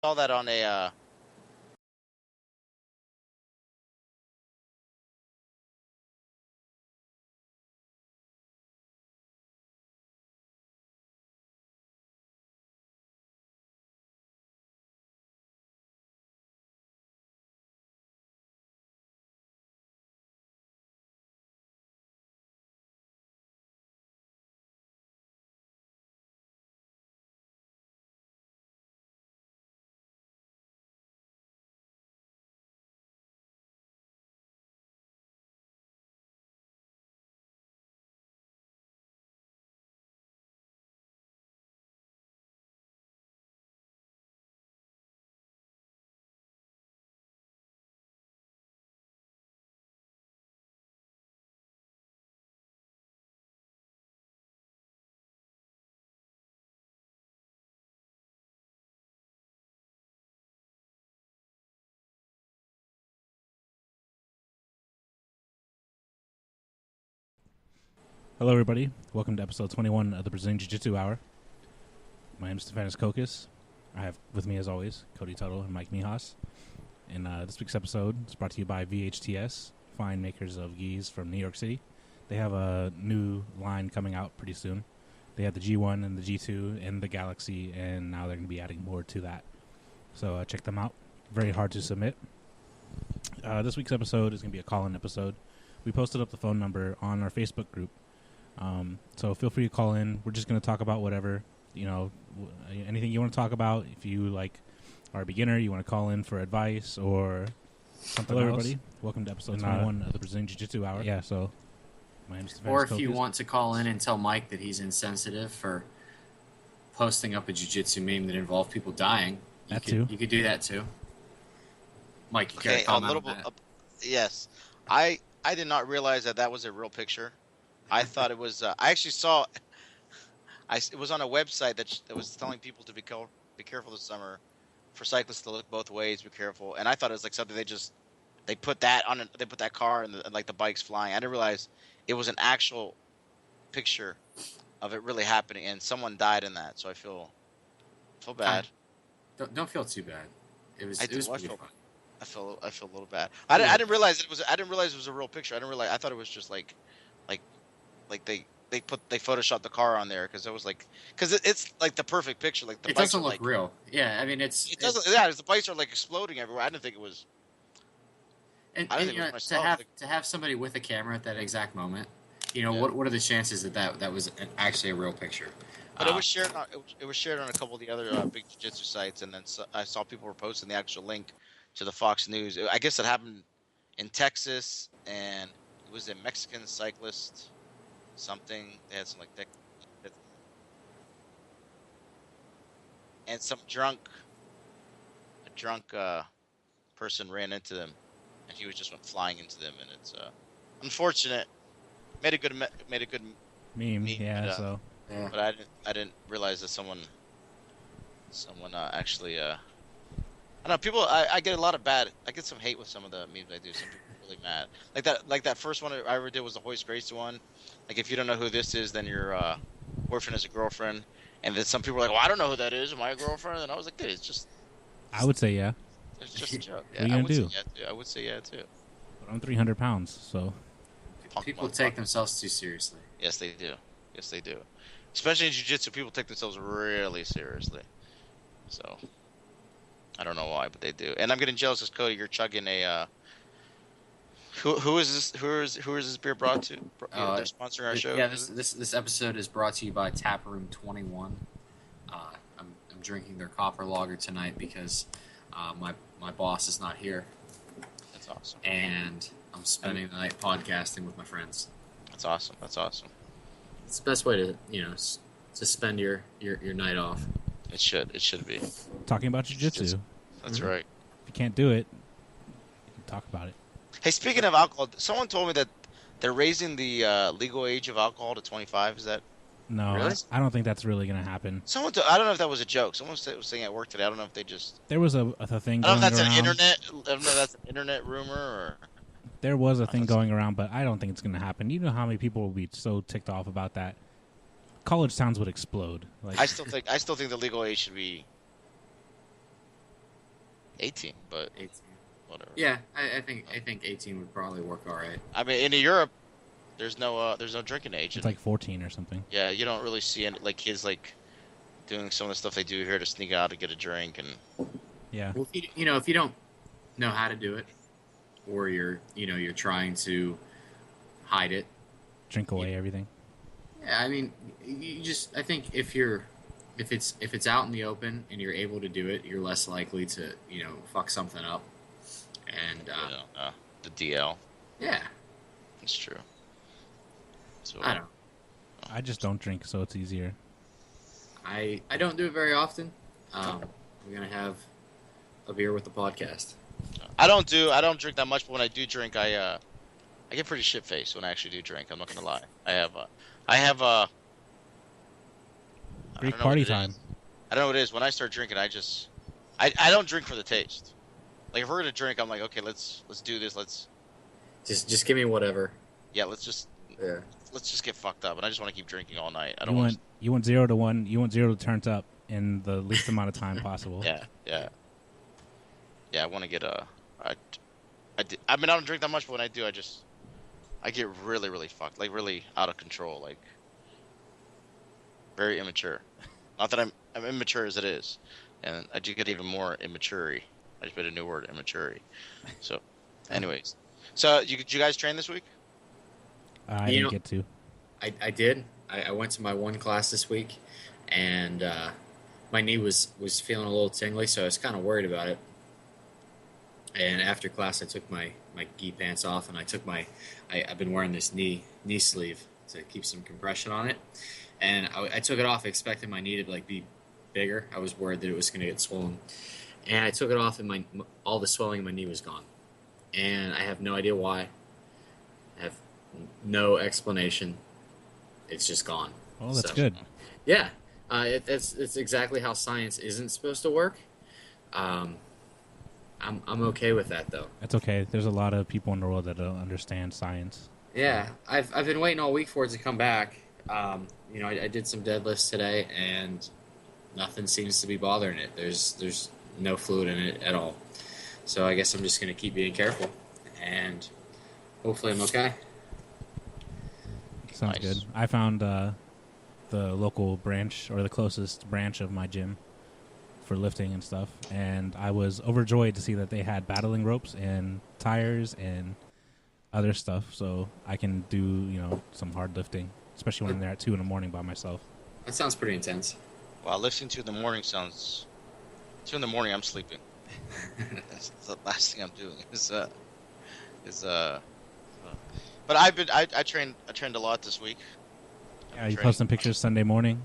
saw that on a Hello, everybody. Welcome to episode 21 of the Brazilian Jiu-jitsu Hour. My name is Stefanis Kokis. I have with me, as always, Cody Tuttle and Mike Mijas. And this week's episode is brought to you by VHTS, fine makers of gis from New York City. They have a new line coming out pretty soon. They have the G1 and the G2 and the Galaxy, and now they're going to be adding more to that. So check them out. Very hard to submit. This week's episode is going to be a call-in episode. We posted up the phone number on our Facebook group. So feel free to call in. We're just going to talk about whatever, anything you want to talk about. If you are a beginner, you want to call in for advice or something. Hello, everybody. Welcome to episode 21 of the Brazilian Jiu-Jitsu Hour. Yeah, so my name is Stefanis Or if Kokis. you want to call in and tell Mike that he's insensitive for posting up a jiu-jitsu meme that involved people dying, you could do that too. Mike, you okay, a little bit. Yes, I did not realize that was a real picture. I thought it was. I actually saw. It was on a website that was telling people to be careful this summer, for cyclists to look both ways, be careful. And I thought it was like something they put that on. They put that car and the bike's flying. I didn't realize it was an actual picture of it really happening, and someone died in that. So I feel bad. Don't feel too bad. It was pretty fun. I feel a little bad. I didn't realize it was. I didn't realize it was a real picture. I thought it was just like they photoshopped the car on there because it's like the perfect picture. Like the it bikes doesn't are look real. Yeah, I mean it doesn't. Yeah, the bikes are like exploding everywhere. I didn't think it was. And to have somebody with a camera at that exact moment, what are the chances that was actually a real picture? But it was shared. It was shared on a couple of the other big jiu-jitsu sites, and then I saw people were posting the actual link to the Fox News. I guess it happened in Texas, and it was a Mexican cyclist. Something they had some and some drunk person ran into them, and he went flying into them, and it's unfortunate. Made a good meme. Yeah, but I didn't realize that someone actually I don't know. People, I get I get some hate with some of the memes I do. Some people are really mad. Like that first one I ever did was the Hoist Gracie one. Like, if you don't know who this is, then your boyfriend is a girlfriend. And then some people are like, well, I don't know who that is. Am I a girlfriend? And I was like, dude, it's just... I would say yeah. It's just a joke. Yeah, what are you going to do? I would say yeah, too. But I'm 300 pounds, so... People take themselves too seriously. Yes, they do. Yes, they do. Especially in jiu-jitsu, people take themselves really seriously. So, I don't know why, but they do. And I'm getting jealous because, Cody, you're chugging a... Who is this? Who is this beer brought to? They're sponsoring our show. Yeah, this episode is brought to you by Taproom 21. I'm drinking their copper lager tonight because my boss is not here. That's awesome. And I'm spending the night podcasting with my friends. That's awesome. It's the best way to spend your night off. It should be. Talking about jiu-jitsu. That's right. If you can't do it, you can talk about it. Hey, speaking of alcohol, someone told me that they're raising the legal age of alcohol to 25. Is that... No, really? I don't think that's really going to happen. I don't know if that was a joke. Someone was saying at work today. I don't know if they just... There was a thing going around. I don't know if that's an internet rumor or... There was a thing going around, but I don't think it's going to happen. You know how many people will be so ticked off about that? College towns would explode. I still think the legal age should be 18, but 18. whatever. Yeah, I think 18 would probably work all right. I mean, in Europe, there's no drinking age. It's like 14 or something. Yeah, you don't really see any, like kids like doing some of the stuff they do here to sneak out to get a drink and. Yeah. Well, if you don't know how to do it, or you're trying to hide it, Drink away everything. Yeah, I mean, I think if it's out in the open and you're able to do it, you're less likely to fuck something up. And the DL. Yeah, it's true. So I don't. I just don't drink, so it's easier. I don't do it very often. We're gonna have a beer with the podcast. I don't drink that much, but when I do drink, I get pretty shit faced when I actually do drink. I'm not gonna lie. I have Greek party time. I don't know what it is. When I start drinking, I don't drink for the taste. Like if we're gonna drink, I'm like, okay, let's do this. Let's just give me whatever. Yeah, let's just get fucked up, and I just want to keep drinking all night. I don't you want 0 to 1. You want 0 to turns up in the least amount of time possible. Yeah. I want to get I mean, I don't drink that much, but when I do, I get really, really fucked, like really out of control, like very immature. Not that I'm immature as it is, and I do get even more immature. I just made a new word, immature. So, anyways, did you guys train this week? I didn't get to. I did. I went to my one class this week, and my knee was feeling a little tingly, so I was kind of worried about it. And after class, I took my gi pants off, and I've been wearing this knee sleeve to keep some compression on it. And I took it off expecting my knee to be bigger. I was worried that it was going to get swollen. And I took it off, and all the swelling in my knee was gone. And I have no idea why. I have no explanation. It's just gone. Oh, that's good. Yeah, it's exactly how science isn't supposed to work. I'm okay with that though. That's okay. There's a lot of people in the world that don't understand science. Yeah, I've been waiting all week for it to come back. I did some deadlifts today, and nothing seems to be bothering it. There's no fluid in it at all. So I guess I'm just gonna keep being careful, and hopefully I'm okay. Sounds good. I found the local branch, or the closest branch of my gym for lifting and stuff, and I was overjoyed to see that they had battling ropes and tires and other stuff, so I can do some hard lifting, especially when I'm there at 2 a.m. by myself. That sounds pretty intense. Wow, lifting 2 a.m. sounds. 2 a.m. I'm sleeping. That's the last thing I'm doing. But I trained a lot this week. Yeah, you posting pictures Sunday morning?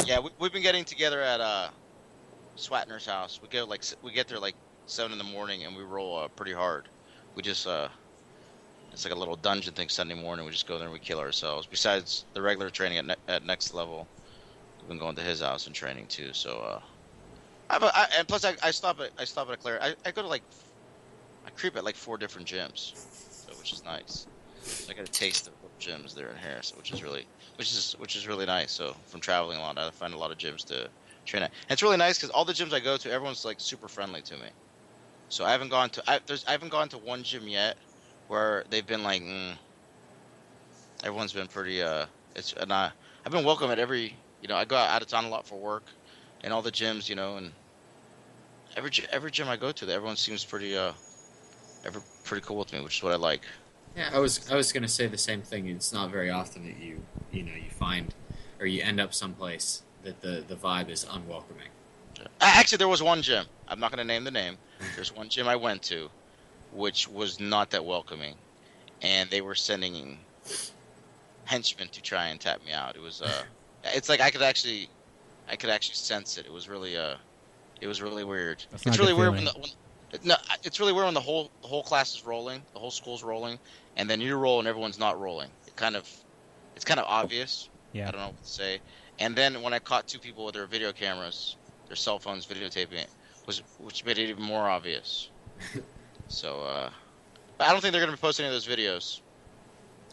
Yeah, we've been getting together at Swatner's house. We get there like 7 a.m. and we roll pretty hard. We just it's like a little dungeon thing Sunday morning. We just go there and we kill ourselves. Besides the regular training at Next Level, we've been going to his house and training too. So and plus I stop at Claire. I go to I creep at 4 different gyms, which is nice. I got a taste of gyms there and here, so which is really nice. So from traveling a lot, I find a lot of gyms to train at. And it's really nice because all the gyms I go to, everyone's super friendly to me. So I haven't gone to one gym yet where they've been everyone's been pretty I've been welcome at every I go out of town a lot for work, and all the gyms and every gym I go to, everyone seems pretty cool with me, which is what I like. Yeah, I was gonna say the same thing. It's not very often that you find or you end up someplace that the vibe is unwelcoming. Actually, there was one gym. I'm not gonna name the name. There's one gym I went to, which was not that welcoming, and they were sending henchmen to try and tap me out. It was it's like I could actually sense it. It was really weird. It's really weird it's really weird when the whole class is rolling, the whole school's rolling, and then you roll and everyone's not rolling. It's kind of obvious. Yeah. I don't know what to say. And then when I caught 2 people with their video cameras, their cell phones videotaping it, which made it even more obvious. So I don't think they're going to be posting any of those videos.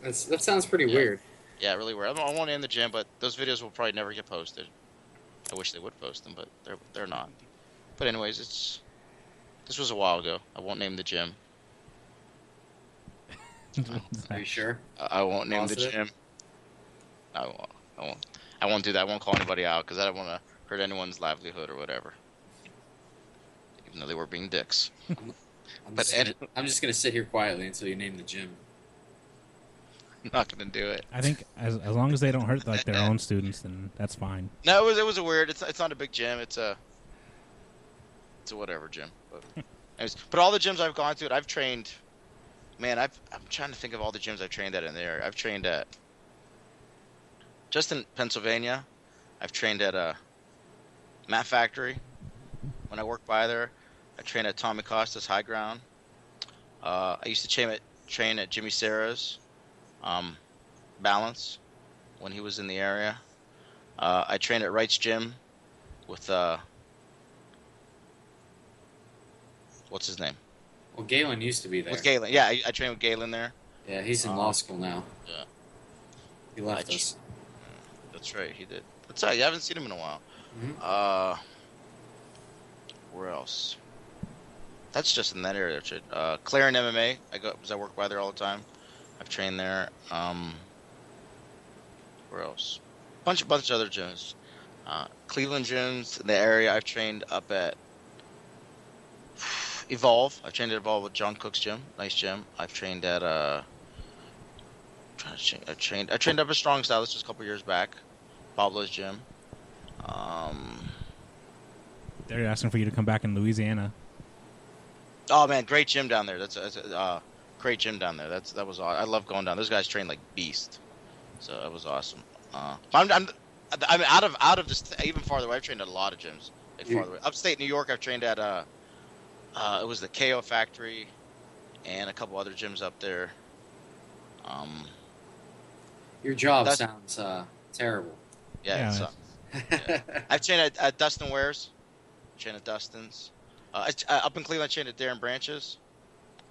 That sounds pretty weird. Yeah, really weird. I won't end the gym, but those videos will probably never get posted. I wish they would post them, but they're not. But anyways, This was a while ago. I won't name the gym. Are you sure? I won't name the Positive? gym. I won't. I won't. I won't do that. I won't call anybody out because I don't want to hurt anyone's livelihood or whatever. Even though they were being dicks. I'm But just I'm just gonna sit here quietly until you name the gym. I'm not gonna do it. I think as long as they don't hurt like their own students, then that's fine. No, it was a weird. It's not a big gym. It's a whatever gym. But all the gyms I've gone to, I've trained. Man, I'm trying to think of all the gyms I've trained at in there. I've trained at just in Pennsylvania. I've trained at a Mat Factory when I worked by there. I trained at Tommy Costa's High Ground. I used to train at Jimmy Serra's Balance when he was in the area. I trained at Wright's Gym with what's his name? Well, Galen used to be there. With Galen. Yeah, I trained with Galen there. Yeah, he's in law school now. Yeah, He left us. that's right. He did. That's right. You haven't seen him in a while. Mhm. Where else? That's just in that area. Clarion MMA. I work by there all the time. I've trained there. Where else? Bunch of other gyms. Cleveland gyms in the area. I've trained up at Evolve. I've trained at Evolve with John Cook's gym. Nice gym. I've trained at I trained up at Strong Style. This was a couple years back. Pablo's gym. They're asking for you to come back in Louisiana. Oh man, great gym down there. That's a great gym down there. That was I love going down. Those guys train like beast. So that was awesome. I'm out of this even farther away. I've trained at a lot of gyms. Like farther away. Upstate New York, I've trained at it was the KO Factory and a couple other gyms up there. Your job sounds terrible. Yeah. I've trained at Dustin Wares. Trained at Dustin's. Up in Cleveland, I trained at Darren Branches.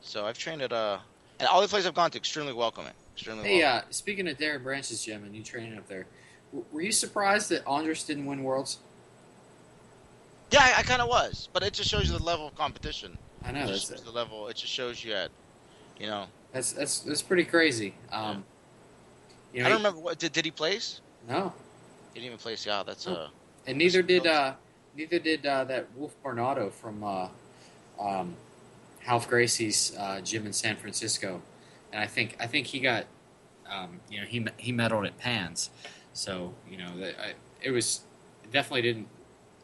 So I've trained at and all the places I've gone to extremely welcoming. Hey, speaking of Darren Branch's gym and you training up there, were you surprised that Andres didn't win Worlds? Yeah, I kind of was, but it just shows you the level of competition. I know That's the level. It just shows you that's pretty crazy. I don't remember what did he place? No, He didn't even place. Yeah, that's and neither did that Wolf Barnado from Half Gracie's gym in San Francisco, and I think he got he medaled at Pans, so it definitely didn't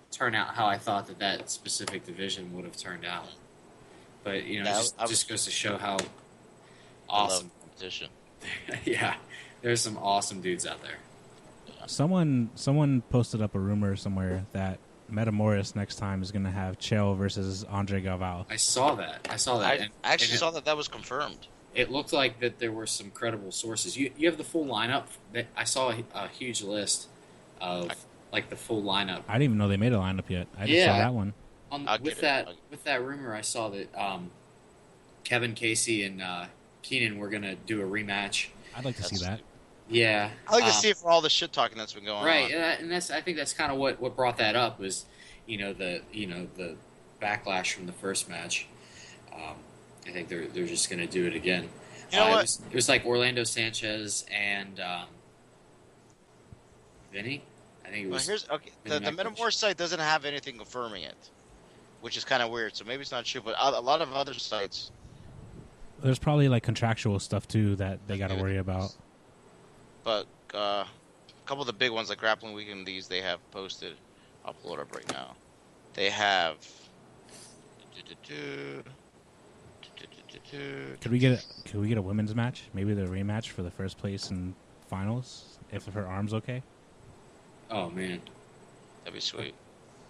turn out how I thought that specific division would have turned out, but just goes to show how awesome competition. Yeah, there's some awesome dudes out there. Someone posted up a rumor somewhere that Metamoris next time is going to have Chael versus Andre Galvao. I saw that. I actually saw that was confirmed. It looked like that there were some credible sources. You have the full lineup. I saw a huge list of like the full lineup. I didn't even know they made a lineup yet. I just saw that one. With that rumor, I saw that Kevin Casey and Keenan were going to do a rematch. I'd like to see that. Yeah, I like to see it for all the shit talking that's been going on. Right, and I think that's kind of what brought that up was, the backlash from the first match. I think they're just going to do it again. You know what? It was like Orlando Sanchez and Vinny. I think it was. The Metamorph site doesn't have anything confirming it, which is kind of weird. So maybe it's not true, but a lot of other sites. There's probably like contractual stuff too that they got to worry about. But a couple of the big ones like Grappling Weekend, these they have posted. I'll pull it up right now. They have. Could we get a women's match? Maybe the rematch for the first place in finals, if her arm's okay. Oh man, that'd be sweet.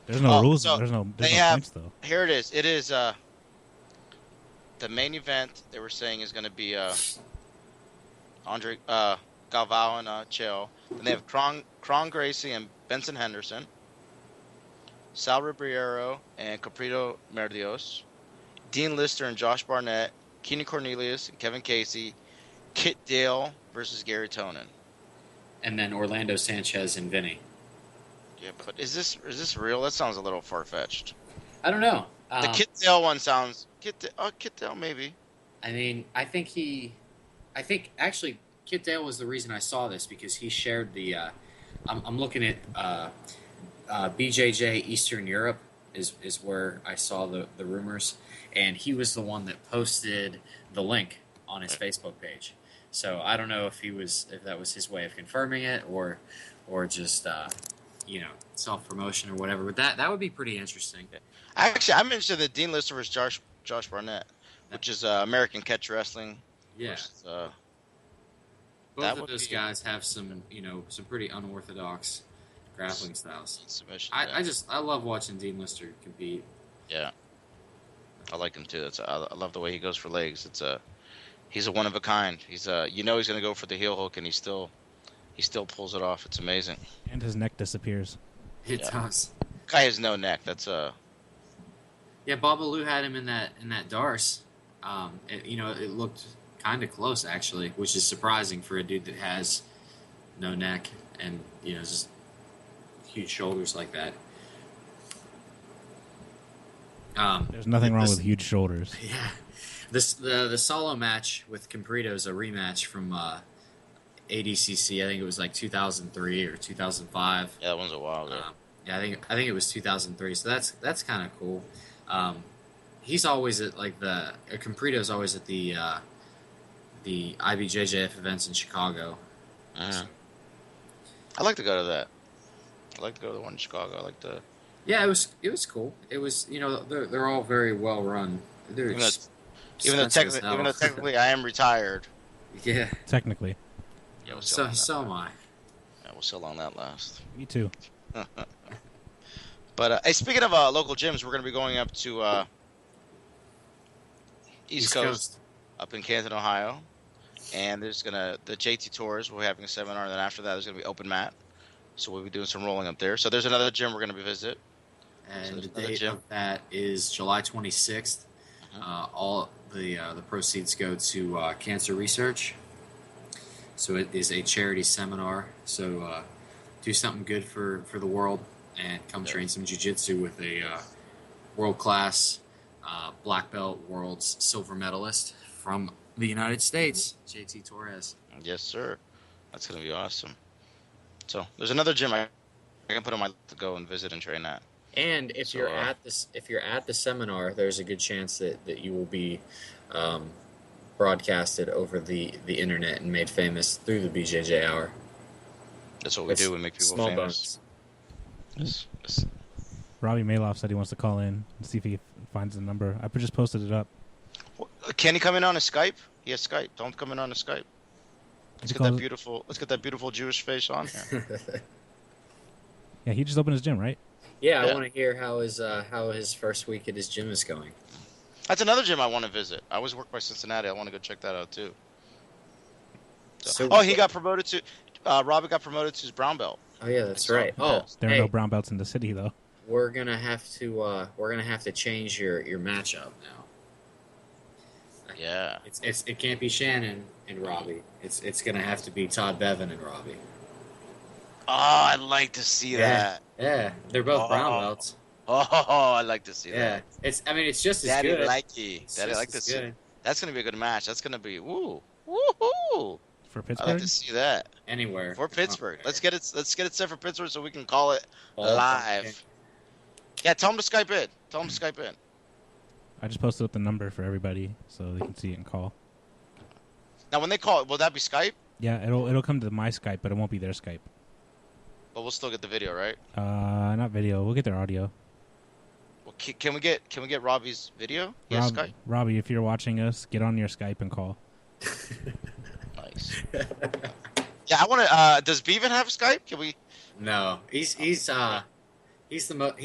There's no rules. There's no points though. Here it is. It is the main event. They were saying is going to be Andre Galvao and Chael. Then they have Kron Gracie and Benson Henderson, Sal Ribeiro and Caprito Merdios, Dean Lister and Josh Barnett, Keenan Cornelius and Kevin Casey, Kit Dale versus Gary Tonin. And then Orlando Sanchez and Vinny. Yeah, but is this real? That sounds a little far-fetched. I don't know. The Kit Dale one sounds Kit Dale maybe. I mean, I think actually Kit Dale was the reason I saw this because he shared the. I'm looking at BJJ Eastern Europe is where I saw the rumors, and he was the one that posted the link on his Facebook page. So I don't know if that was his way of confirming it or just self promotion or whatever. But that would be pretty interesting. Actually, I'm interested in the Dean Lister versus Josh Barnett, which is American Catch Wrestling. Yeah. Versus, Both of those guys have some pretty unorthodox grappling styles. Submission. I love watching Dean Lister compete. Yeah, I like him too. I love the way he goes for legs. He's a one of a kind. He's he's gonna go for the heel hook, and he still pulls it off. It's amazing. And his neck disappears. It does. Guy has no neck. That's Yeah, Babalu had him in that Darce. It looked kind of close actually, which is surprising for a dude that has no neck and just huge shoulders like that. There's nothing wrong with huge shoulders. Yeah, the solo match with Comprito is a rematch from ADCC. I think it was like 2003 or 2005. Yeah, that one's a while ago. Yeah, I think it was 2003. So that's kind of cool. He's always at Comprito's always at the IBJJF events in Chicago. So. I'd like to go to that. I'd like to go to the one in Chicago. I like to. Yeah, it was cool. It was they're all very well run. Even though technically I am retired. Yeah. Technically. Yeah, so am I. Yeah, we'll see how long that lasts. Me too. But hey, speaking of local gyms, we're going to be going up to East Coast, up in Canton, Ohio, and there's the JT Tours. We're having a seminar, and then after that, there's going to be open mat. So we'll be doing some rolling up there. So there's another gym we're going to be visit. And the date of that is July 26th. All the proceeds go to cancer research. So it is a charity seminar. So do something good for the world and come train some jiu-jitsu with a world-class black belt world's silver medalist from the United States, JT Torres. Yes, sir. That's going to be awesome. So there's another gym I can put on my list to go and visit and train at. And if you're at the seminar, there's a good chance that you will be broadcasted over the internet and made famous through the BJJ Hour. That's what we do. We make people small famous. Yes. Robbie Maloff said he wants to call in and see if he finds the number. I just posted it up. Can he come in on a Skype? He has Skype. Don't come in on a Skype. Let's get that beautiful Jewish face on here. Yeah, he just opened his gym, right? Yeah, I want to hear how his first week at his gym is going. That's another gym I want to visit. I always work by Cincinnati. I want to go check that out too. He got promoted to. Robbie got promoted to his brown belt. Oh yeah, that's right. Oh, there are no brown belts in the city though. We're gonna have to change your matchup now. Yeah. It can't be Shannon and Robbie. It's gonna have to be Todd Bevan and Robbie. Oh, I'd like to see that. Yeah, they're both brown belts. Oh, I'd like to see that. It's just as Daddy good. Daddy like to see. That's gonna be a good match. That's gonna be woohoo. For Pittsburgh? I'd like to see that. Anywhere. For Pittsburgh. Let's get it set for Pittsburgh so we can call it live. Okay. Yeah, tell them to Skype in. I just posted up the number for everybody so they can see it and call. Now, when they call, will that be Skype? Yeah, it'll come to my Skype, but it won't be their Skype. But we'll still get the video, right? Not video. We'll get their audio. Well, can we get Robbie's video? Yeah, Skype. Robbie, if you're watching us, get on your Skype and call. Nice. Yeah, I want to. Does Bevan have Skype? Can we? No, he's he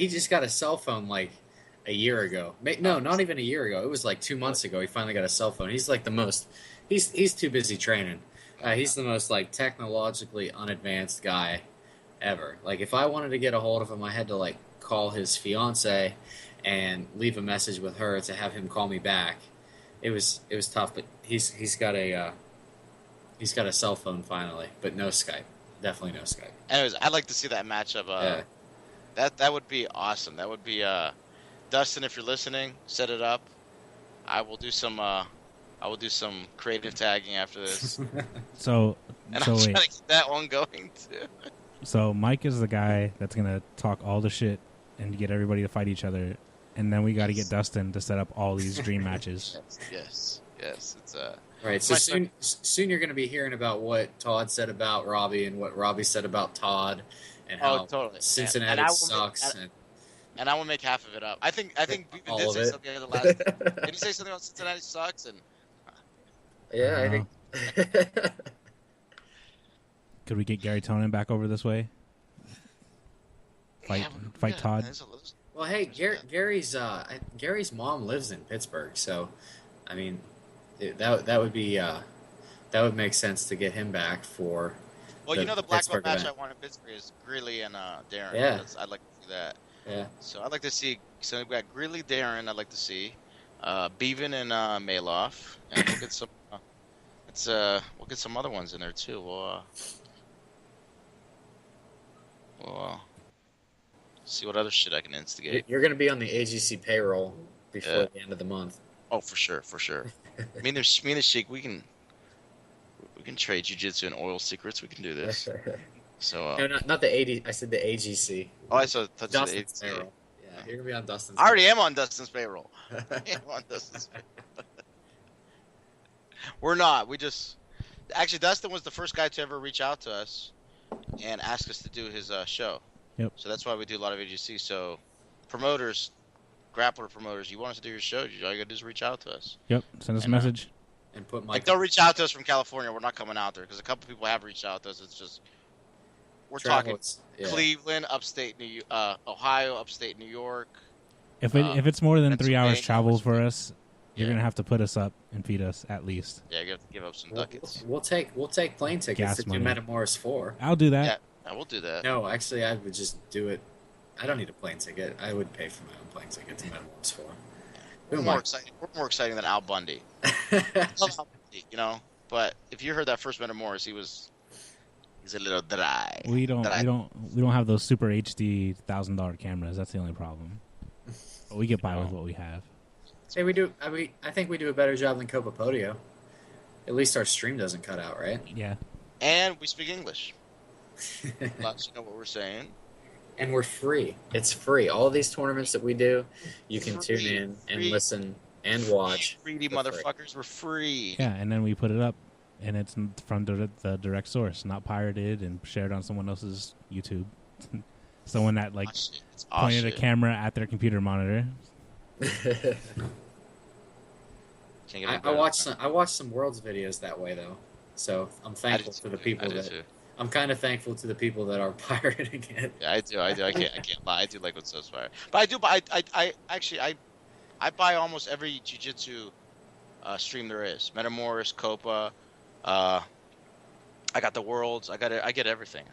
just got a cell phone like a year ago. No, not even a year ago. It was like 2 months ago. He finally got a cell phone. He's like the most. He's too busy training. He's the most like technologically unadvanced guy ever. Like if I wanted to get a hold of him, I had to like call his fiance and leave a message with her to have him call me back. It was tough, but he's got a cell phone finally, but no Skype. Definitely no Skype. Anyways, I'd like to see that matchup. That would be awesome. That would be Dustin, if you're listening, set it up. I will do some creative tagging after this, So and so I'm wait. trying to get that one going too. So Mike is the guy that's gonna talk all the shit and get everybody to fight each other, and then we got to get Dustin to set up all these dream matches. Yes. It's Right. So soon you're going to be hearing about what Todd said about Robbie and what Robbie said about Todd, and how totally. Cincinnati And I will sucks. and I will make half of it up. I think Beaven All did of say it. something in the last. Did he say something about Cincinnati sucks? And Yeah, I think. Could we get Gary Tonin back over this way? Fight Todd. Well, hey, Gary's mom lives in Pittsburgh, so I mean, that would be that would make sense to get him back for. Well, the black belt Pittsburgh match event. I want in Pittsburgh is Greeley and Darren. Yeah. I'd like to see that. Yeah. So I'd like to see. So we've got Greeley, Darren. I'd like to see Beaven and Maloff, and we'll get some. We'll get some other ones in there too. We'll see what other shit I can instigate. You're going to be on the AGC payroll before the end of the month. Oh, for sure. Me and the Sheik, we can trade jiu-jitsu and oil secrets. We can do this. So no, not the AD. I said the AGC. Oh, I saw the Dustin's AGC. payroll. Yeah, you're gonna be on Dustin's. I already am on Dustin's payroll. We're not. We just actually Dustin was the first guy to ever reach out to us and ask us to do his show. Yep. So that's why we do a lot of AGC. So promoters, grappler promoters, you want us to do your show? All you gotta do is reach out to us. Yep. Send us a message. And put Like they'll reach out to us from California. We're not coming out there because a couple people have reached out to us. It's just we're talking Cleveland, upstate Ohio, upstate New York. If it's more than 3 hours Pennsylvania, travel for us, you're gonna have to put us up and feed us at least. Yeah, you have to give up some ducats. We'll take plane tickets Gas to do money. Metamoris 4. I'll do that. Yeah, we'll do that. No, actually, I would just do it. I don't need a plane ticket. I would pay for my own plane ticket to Metamoris 4. We're more exciting than Al Bundy. I love Al Bundy, But if you heard that first Metamoris, he's a little dry. We don't have those super HD $1,000 cameras. That's the only problem. But we get by with what we have. Hey, we do. I think we do a better job than Copa Podio. At least our stream doesn't cut out, right? Yeah. And we speak English. Lots you know what we're saying. And we're free. It's free. All these tournaments that we do, you can tune in and listen and watch. Greedy motherfuckers, we're free. Yeah, and then we put it up, and it's from the direct source, not pirated and shared on someone else's YouTube. Someone that pointed a camera at their computer monitor. I watched some Worlds videos that way though, so I'm thankful to the people I'm kind of thankful to the people that are pirating it. Yeah, I do. I can't lie. I do like what's so fire. But I actually buy almost every jiu-jitsu stream there is. Metamoris, Copa. I got the Worlds. I get everything.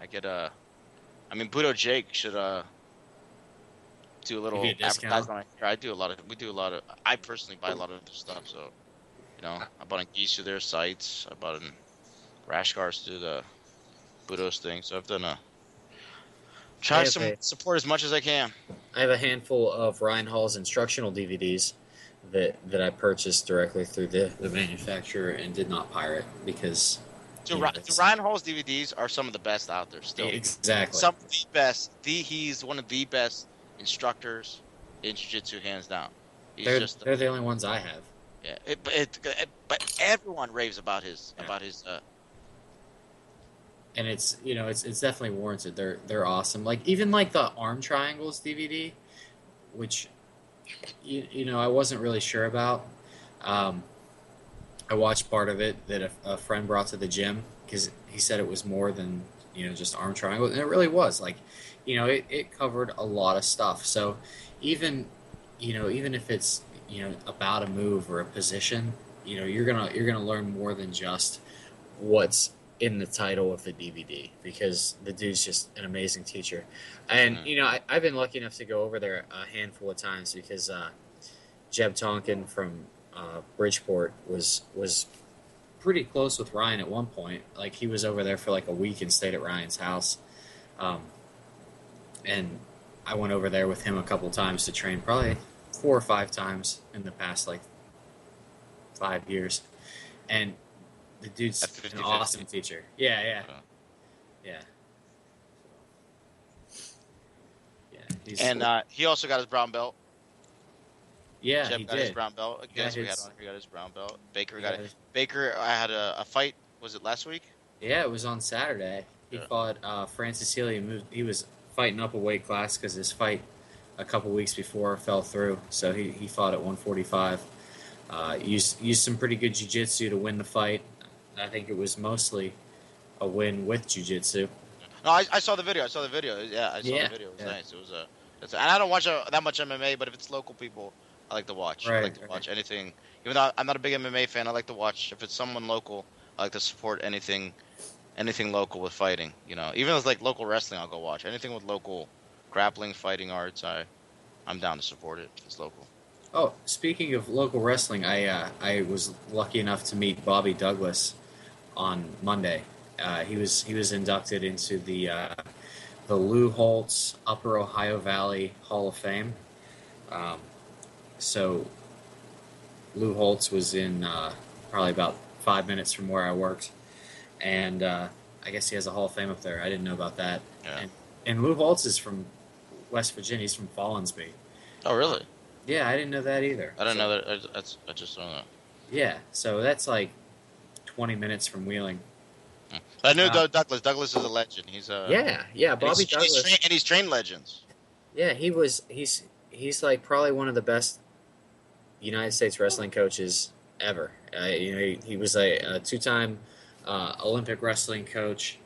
Budo Jake should do a little advertisement. I do a lot of. We do a lot of. I personally buy a lot of their stuff. So, I bought in Gisu their sites. I bought in Rashgars to do the Budo's thing. So I've done try to support as much as I can. I have a handful of Ryan Hall's instructional DVDs that I purchased directly through the manufacturer and did not pirate because. Ryan Hall's DVDs are some of the best out there still. Exactly. Some of the best. He's one of the best instructors in jiu-jitsu, hands down. They're the only ones I have. Yeah, but everyone raves about his and it's it's definitely warranted. They're awesome. Even the arm triangles DVD, which I wasn't really sure about. I watched part of it that a friend brought to the gym because he said it was more than just arm triangle, and it really was. It covered a lot of stuff. So even if it's about a move or a position, you're gonna learn more than just what's in the title of the DVD because the dude's just an amazing teacher. And I've been lucky enough to go over there a handful of times because Jeb Tonkin from Bridgeport was pretty close with Ryan at one point. He was over there for a week and stayed at Ryan's house. And I went over there with him a couple times to train, probably 4 or 5 times in the past like 5 years, and the dude's At an 50-50. awesome teacher. Yeah, yeah, Uh, yeah, yeah. And he also got his brown belt. Yeah, Jeff he got his did. brown belt. He got Guess we had his. on. He got his brown belt. Baker He got got it. his. Baker, I had a fight. Was it last week? Yeah, it was on Saturday. He Yeah. fought Francis Healy. He was fighting up a weight class because his fight a couple weeks before fell through. So he fought at 145. Used some pretty good jiu-jitsu to win the fight. I think it was mostly a win with jiu-jitsu. No, I saw the video. I saw the video. Yeah, I saw Yeah, the video. It was yeah. nice. It was and I don't watch that much MMA, but if it's local people, I like to watch. I Right, like to right. watch anything. Even though I'm not a big MMA fan, I like to watch. If it's someone local, I like to support anything local with fighting. You know, even if it's like local wrestling, I'll go watch anything with local grappling, fighting arts. I'm down to support it. If it's local. Oh, speaking of local wrestling, I was lucky enough to meet Bobby Douglas on Monday. He was inducted into the Lou Holtz Upper Ohio Valley Hall of Fame. Um, so Lou Holtz was in probably about 5 minutes from where I worked, and I guess he has a Hall of Fame up there. I didn't know about that. Yeah. And Lou Holtz is from West Virginia. He's from Fallensby. Oh, really? Yeah, I didn't know that either. I don't know that. I just don't know. Yeah, so that's like 20 minutes from Wheeling. I knew Uh, Douglas. Douglas is a legend. He's a Yeah, and Bobby Douglas. he's trained legends. Yeah, he's like probably one of the best United States wrestling coaches ever. He was a two-time Olympic wrestling coach.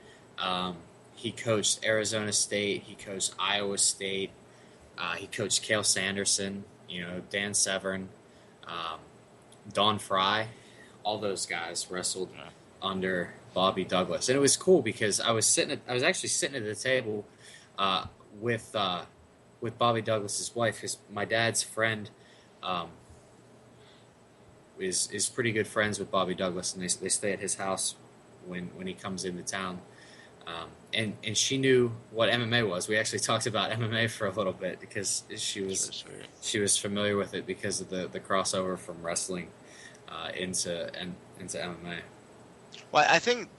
He coached Arizona State. He coached Iowa State. He coached Cale Sanderson. Dan Severn, Don Fry. All those guys wrestled Yeah. under Bobby Douglas, and it was cool because I was actually sitting at the table with Bobby Douglas's wife, because my dad's friend is pretty good friends with Bobby Douglas, and they stay at his house when he comes into town. And she knew what MMA was. We actually talked about MMA for a little bit because she was familiar with it because of the crossover from wrestling into MMA. Well, I think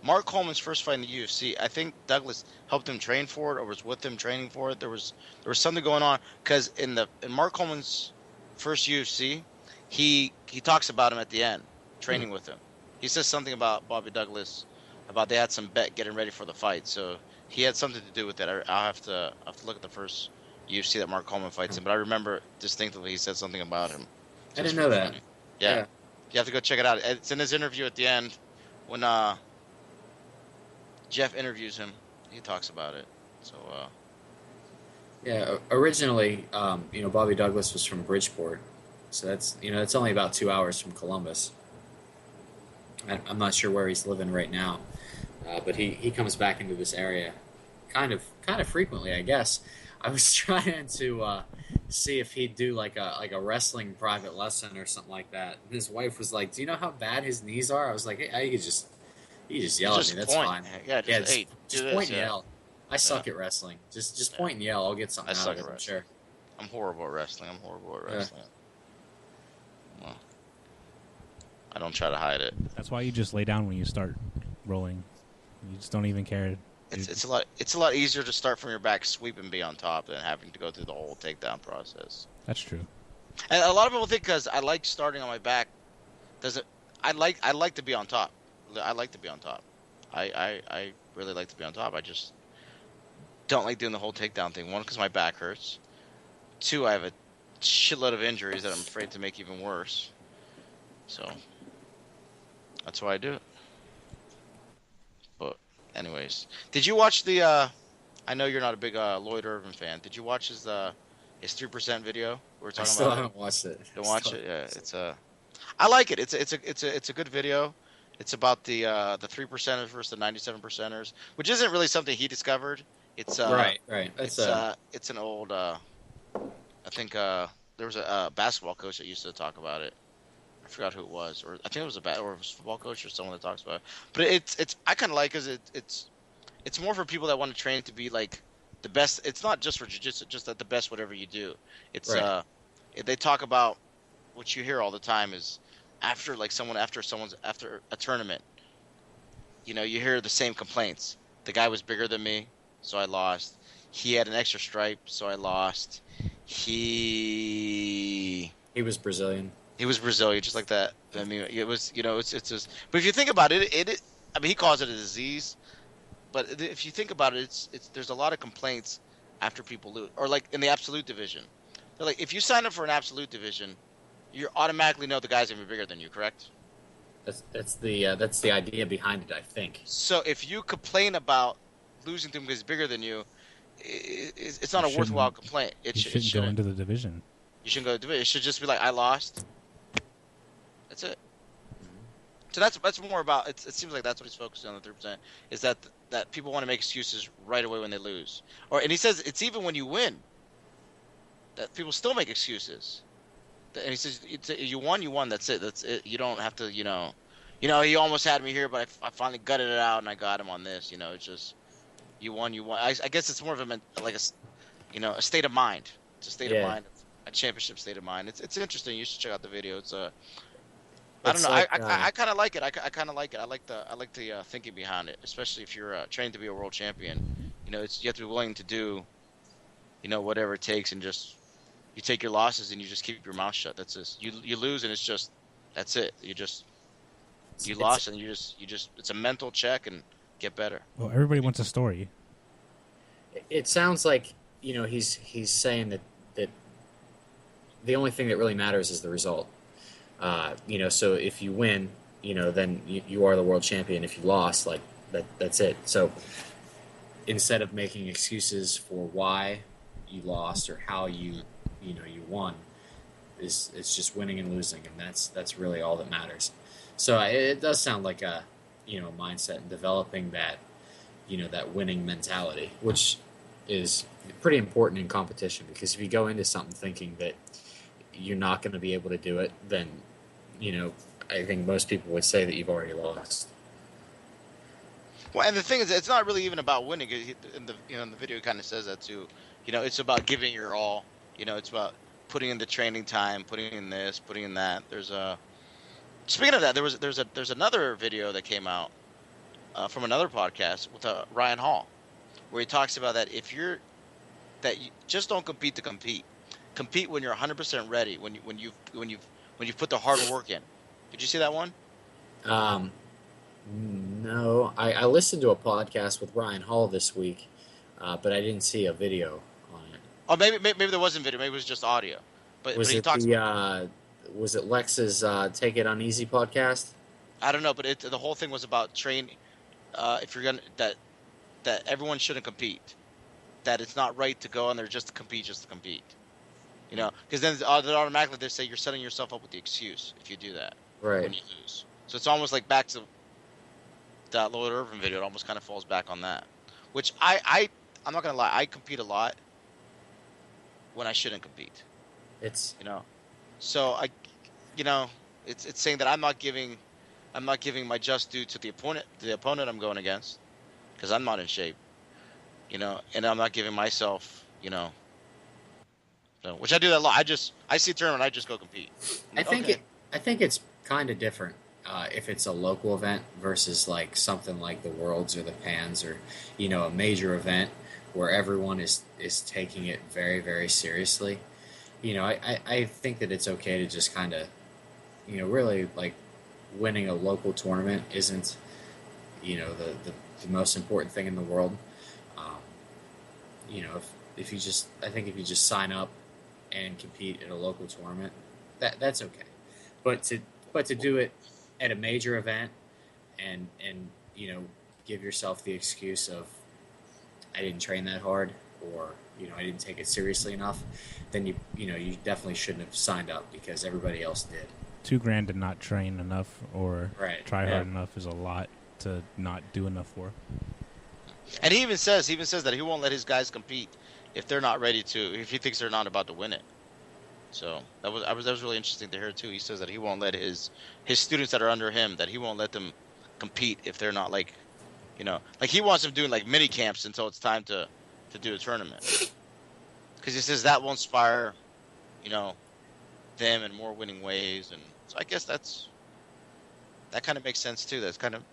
Mark Coleman's first fight in the UFC, I think Douglas helped him train for it or was with him training for it. There was something going on because in Mark Coleman's first UFC, he talks about him at the end, training with him. He says something about Bobby Douglas, about they had some bet getting ready for the fight, so he had something to do with it. I'll have to look at the first UFC that Mark Coleman fights in, but I remember distinctively he said something about him. I didn't know that. Funny. Yeah. You have to go check it out. It's in his interview at the end when Jeff interviews him. He talks about it. So Yeah, originally, Bobby Douglas was from Bridgeport, so it's only about 2 hours from Columbus. I'm not sure where he's living right now, but he comes back into this area kind of frequently, I guess. I was trying to see if he'd do like a wrestling private lesson or something like that. And his wife was like, "Do you know how bad his knees are?" I was like, "Hey, you could just yell at me. That's point. fine. Yeah, Just do point this, and yell. I suck at wrestling. Just point and yell. I'll get something I out suck of it. at I'm wrestling. sure." I'm horrible at wrestling. Well, I don't try to hide it. That's why you just lay down when you start rolling. You just don't even care. It's a lot easier to start from your back sweep and be on top than having to go through the whole takedown process. That's true. And a lot of people think because I like starting on my back, I like to be on top. I like to be on top. I really like to be on top. I just don't like doing the whole takedown thing. One, because my back hurts. Two, I have a shitload of injuries that I'm afraid to make even worse. So that's why I do it. But anyways, did you watch the? I know you're not a big Lloyd Irvin fan. Did you watch his 3% video? We were I talking still about. haven't watched it. Don't watch it. Yeah, it's I like it. It's a good video. It's about the 3%ers versus the 97%ers, which isn't really something he discovered. It's Right. it's an old. I think there was a basketball coach that used to talk about it. I forgot who it was, or I think it was or it was a football coach or someone that talks about it. But it's I kind of like because it's more for people that want to train to be like the best. It's not just for jiu-jitsu, just at the best whatever you do. It's Right. they talk about what you hear all the time is after a tournament, you hear the same complaints. The guy was bigger than me, so I lost. He had an extra stripe, so I lost. He He was Brazilian. he was Brazilian, just like that. I mean, it was, it's just. But if you think about it, I mean, he calls it a disease. But if you think about it, there's a lot of complaints after people lose, or like in the absolute division. They're like, if you sign up for an absolute division, you automatically know the guy's gonna be bigger than you, correct? That's the idea behind it, I think. So if you complain about losing to him because he's bigger than you, it's not You a worthwhile complaint. You shouldn't go into the division. You shouldn't go to it. It should just be like, I lost. That's it. So that's more about. It seems like that's what he's focusing on, the 3%. Is that people want to make excuses right away when they lose, and he says it's even when you win that people still make excuses. And he says, you won. That's it. That's it. You don't have to. He almost had me here, but I finally gutted it out and I got him on this. It's just you won. I guess it's more of a state of mind. It's a state of mind, a championship state of mind. It's interesting. You should check out the video. It's I don't know. Like, I kind of like it. I kind of like it. I like the thinking behind it, especially if you're trained to be a world champion. You have to be willing to do, whatever it takes, and just you take your losses and you just keep your mouth shut. That's just you lose and it's just that's it. You lost and you just it's a mental check and get better. Well, everybody wants a story. It sounds like he's saying that the only thing that really matters is the result. So if you win, then you are the world champion. If you lost, like that's it. So instead of making excuses for why you lost or how you won, it's just winning and losing, and that's really all that matters. So it does sound like a mindset and developing that that winning mentality, which is pretty important in competition, because if you go into something thinking that you're not going to be able to do it, then I think most people would say that you've already lost. Well, and the thing is, it's not really even about winning. In the video, it kind of says that too. It's about giving your all. It's about putting in the training time, putting in this, putting in that. Speaking of that, there's another video that came out from another podcast with Ryan Hall, where he talks about that you just don't compete to compete. Compete when you're 100% ready. When you've put the hard work in. Did you see that one? No, I listened to a podcast with Ryan Hall this week, but I didn't see a video on it. Oh, maybe there wasn't video. Maybe it was just audio. But he talks. Was it Lex's Take It Uneasy podcast? I don't know, but the whole thing was about training. If you're gonna that everyone shouldn't compete, that it's not right to go on there just to compete. Because then automatically they say you're setting yourself up with the excuse if you do that right when you lose. So it's almost like back to that Lloyd Irvin video. It almost kind of falls back on that, which I'm not gonna lie, I compete a lot when I shouldn't compete. It's so it's saying that I'm not giving my just due to the opponent I'm going against, because I'm not in shape, and I'm not giving myself, which I do that a lot. I see a tournament, I just go compete. I think it's kind of different if it's a local event versus like something like the Worlds or the Pans or a major event where everyone is taking it very, very seriously. I think that it's okay to just kind of really like winning a local tournament isn't the most important thing in the world. If you just sign up and compete at a local tournament, that's okay. But to do it at a major event and give yourself the excuse of I didn't train that hard or I didn't take it seriously enough, then you definitely shouldn't have signed up because everybody else did. $2,000 to not train enough or try hard enough is a lot to not do enough for. And he even says that he won't let his guys compete if they're not ready to, if he thinks they're not about to win it. So that was really interesting to hear too. He says that he won't let his students that are under him, that he won't let them compete if they're not like he wants them doing like mini camps until it's time to do a tournament. Because he says that will inspire, them and more winning ways, and so I guess that kind of makes sense too. That's kind of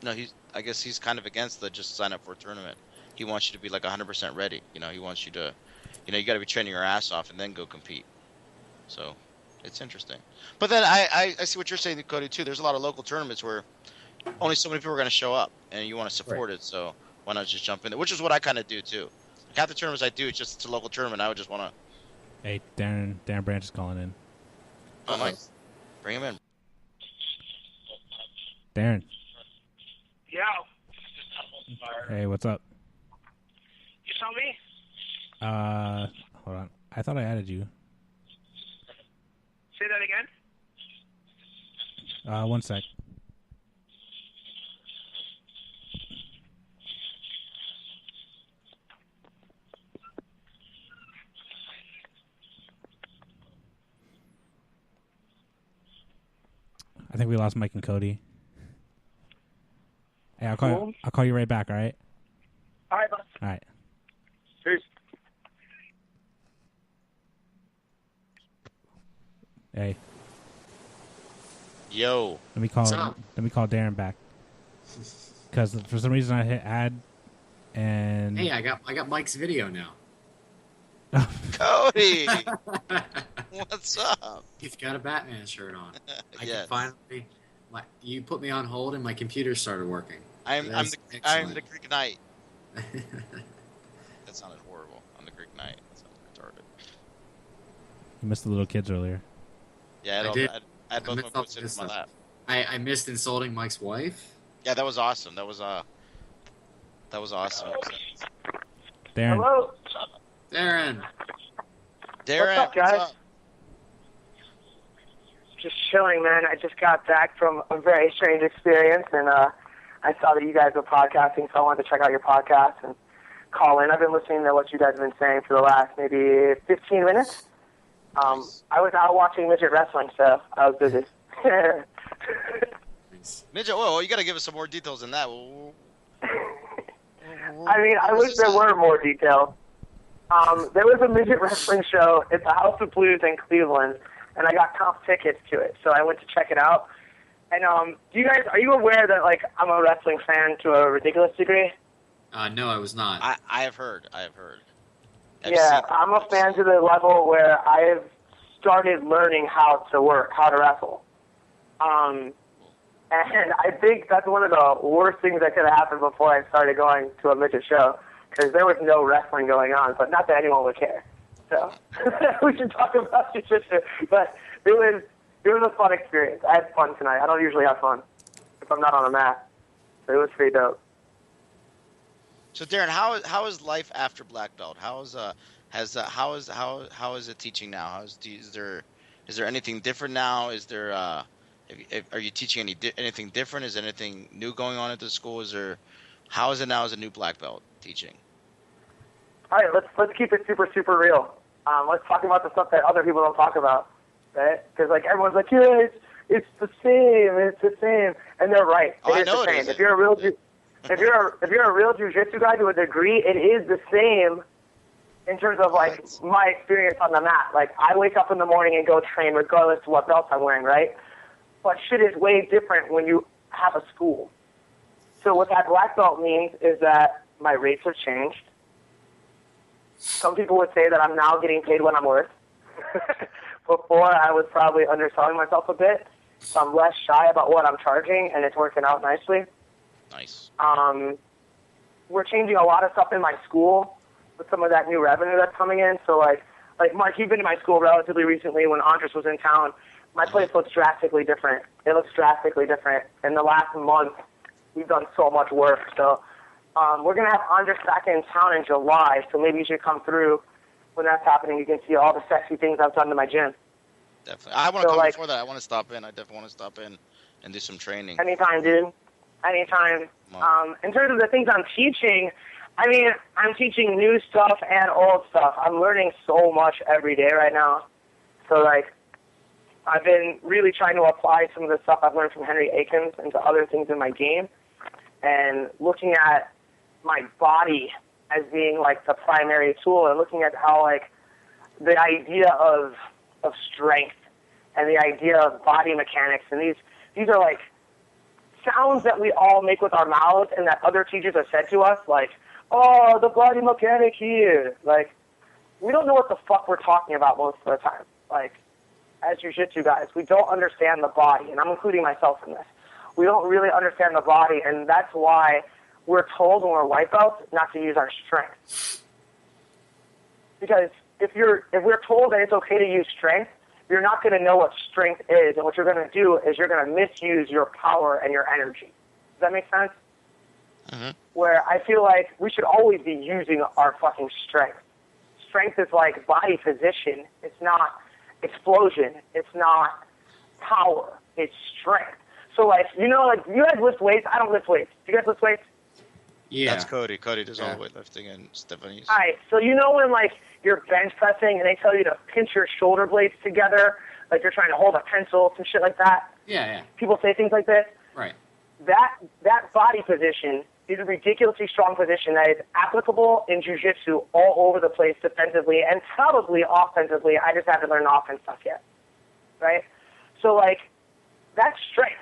no, I guess he's kind of against the just sign up for a tournament. He wants you to be like 100% ready. He wants you to, you got to be training your ass off and then go compete. So it's interesting. But then I see what you're saying, Cody, too. There's a lot of local tournaments where only so many people are going to show up, and you want to support it. So why not just jump in there? Which is what I kind of do too. Like half the tournaments I do, it's just a local tournament. I would just want to. Hey, Darren Branch is calling in. Oh, nice. Bring him in. Darren. Yo. Hey, what's up? You saw me? Hold on. I thought I added you. Say that again? 1 sec. I think we lost Mike and Cody. Hey, I'll call you right back, all right? All right, boss. All right. Peace. Hey. Yo. Let me call Darren back. Because for some reason I hit add and Hey, I got Mike's video now. Cody. What's up? He's got a Batman shirt on. I Yes. can finally. You put me on hold and my computer started working. I'm the Greek Knight. the. That sounded horrible. I'm the Greek Knight. That sounded retarded. you missed the little kids earlier. Yeah, I did. I had both my missed boots all in this my stuff. lap. I missed insulting Mike's wife. Yeah, that was awesome. That was awesome. Darren. Hello? Darren. Darren, What's up, guys? Just chilling, man. I just got back from a very strange experience, and I saw that you guys were podcasting, so I wanted to check out your podcast and call in. I've been listening to what you guys have been saying for the last maybe 15 minutes. Nice. I was out watching midget wrestling, so I was busy. Nice. Midget, whoa, you got to give us some more details than that. I mean, I wish there were more details. There was a midget wrestling show at the House of Blues in Cleveland, and I got comp tickets to it, so I went to check it out. And are you aware that like I'm a wrestling fan to a ridiculous degree? No, I was not. I have heard. I've Yeah, I'm a fan to the level where I have started learning how to wrestle. And I think that's one of the worst things that could have happened before I started going to a midget show, because there was no wrestling going on, but not that anyone would care. So we should talk about jiu-jitsu. But it was a fun experience. I had fun tonight. I don't usually have fun if I'm not on a mat. So it was pretty dope. So Darren, how is life after black belt? How is it teaching now? Is there anything different now? Is there are you teaching anything different? Is anything new going on at the school? How is it now as a new black belt teaching? All right, let's keep it super, super real. Let's talk about the stuff that other people don't talk about, right? Because like everyone's like, yeah, it's the same, and they're right. I know the it same. is. If you're a real jiu-jitsu guy to a degree, it is the same in terms of like my experience on the mat. Like I wake up in the morning and go train regardless of what belt I'm wearing, right? But shit is way different when you have a school. So what that black belt means is that my rates have changed. Some people would say that I'm now getting paid what I'm worth. Before, I was probably underselling myself a bit, so I'm less shy about what I'm charging, and it's working out nicely. Nice. We're changing a lot of stuff in my school with some of that new revenue that's coming in. So, like Mark, you've been to my school relatively recently when Andres was in town. My place looks drastically different. It looks drastically different. In the last month, we've done so much work. So we're going to have Andres back in town in July, so maybe you should come through when that's happening. You can see all the sexy things I've done to my gym. Definitely. I want to come before that. I want to stop in. I definitely want to stop in and do some training. Anytime, dude. Anytime. In terms of the things I'm teaching, I mean, I'm teaching new stuff and old stuff. I'm learning so much every day right now. So, like, I've been really trying to apply some of the stuff I've learned from Henry Akins into other things in my game, and looking at my body as being like the primary tool, and looking at how like the idea of of strength and the idea of body mechanics. And these are like sounds that we all make with our mouths and that other teachers have said to us, like, oh, the body mechanic here. Like, we don't know what the fuck we're talking about most of the time. Like, as jiu-jitsu guys, we don't understand the body, and I'm including myself in this. We don't really understand the body, and that's why we're told when we're white belts not to use our strength. Because if we're told that it's okay to use strength, you're not going to know what strength is, and what you're going to do is you're going to misuse your power and your energy. Does that make sense? Mm-hmm. Where I feel like we should always be using our fucking strength. Strength is like body position. It's not explosion. It's not power. It's strength. So, like, you know, like, you guys lift weights. I don't lift weights. Do you guys lift weights? Yeah. That's Cody. Cody does all the weightlifting, and Stephanie's. All right. So you know when, like, you're bench pressing and they tell you to pinch your shoulder blades together, like you're trying to hold a pencil, some shit like that? Yeah. People say things like this. Right. That body position is a ridiculously strong position that is applicable in jiu-jitsu all over the place defensively and probably offensively. I just haven't learned offense stuff yet. Right? So, like, that's strength.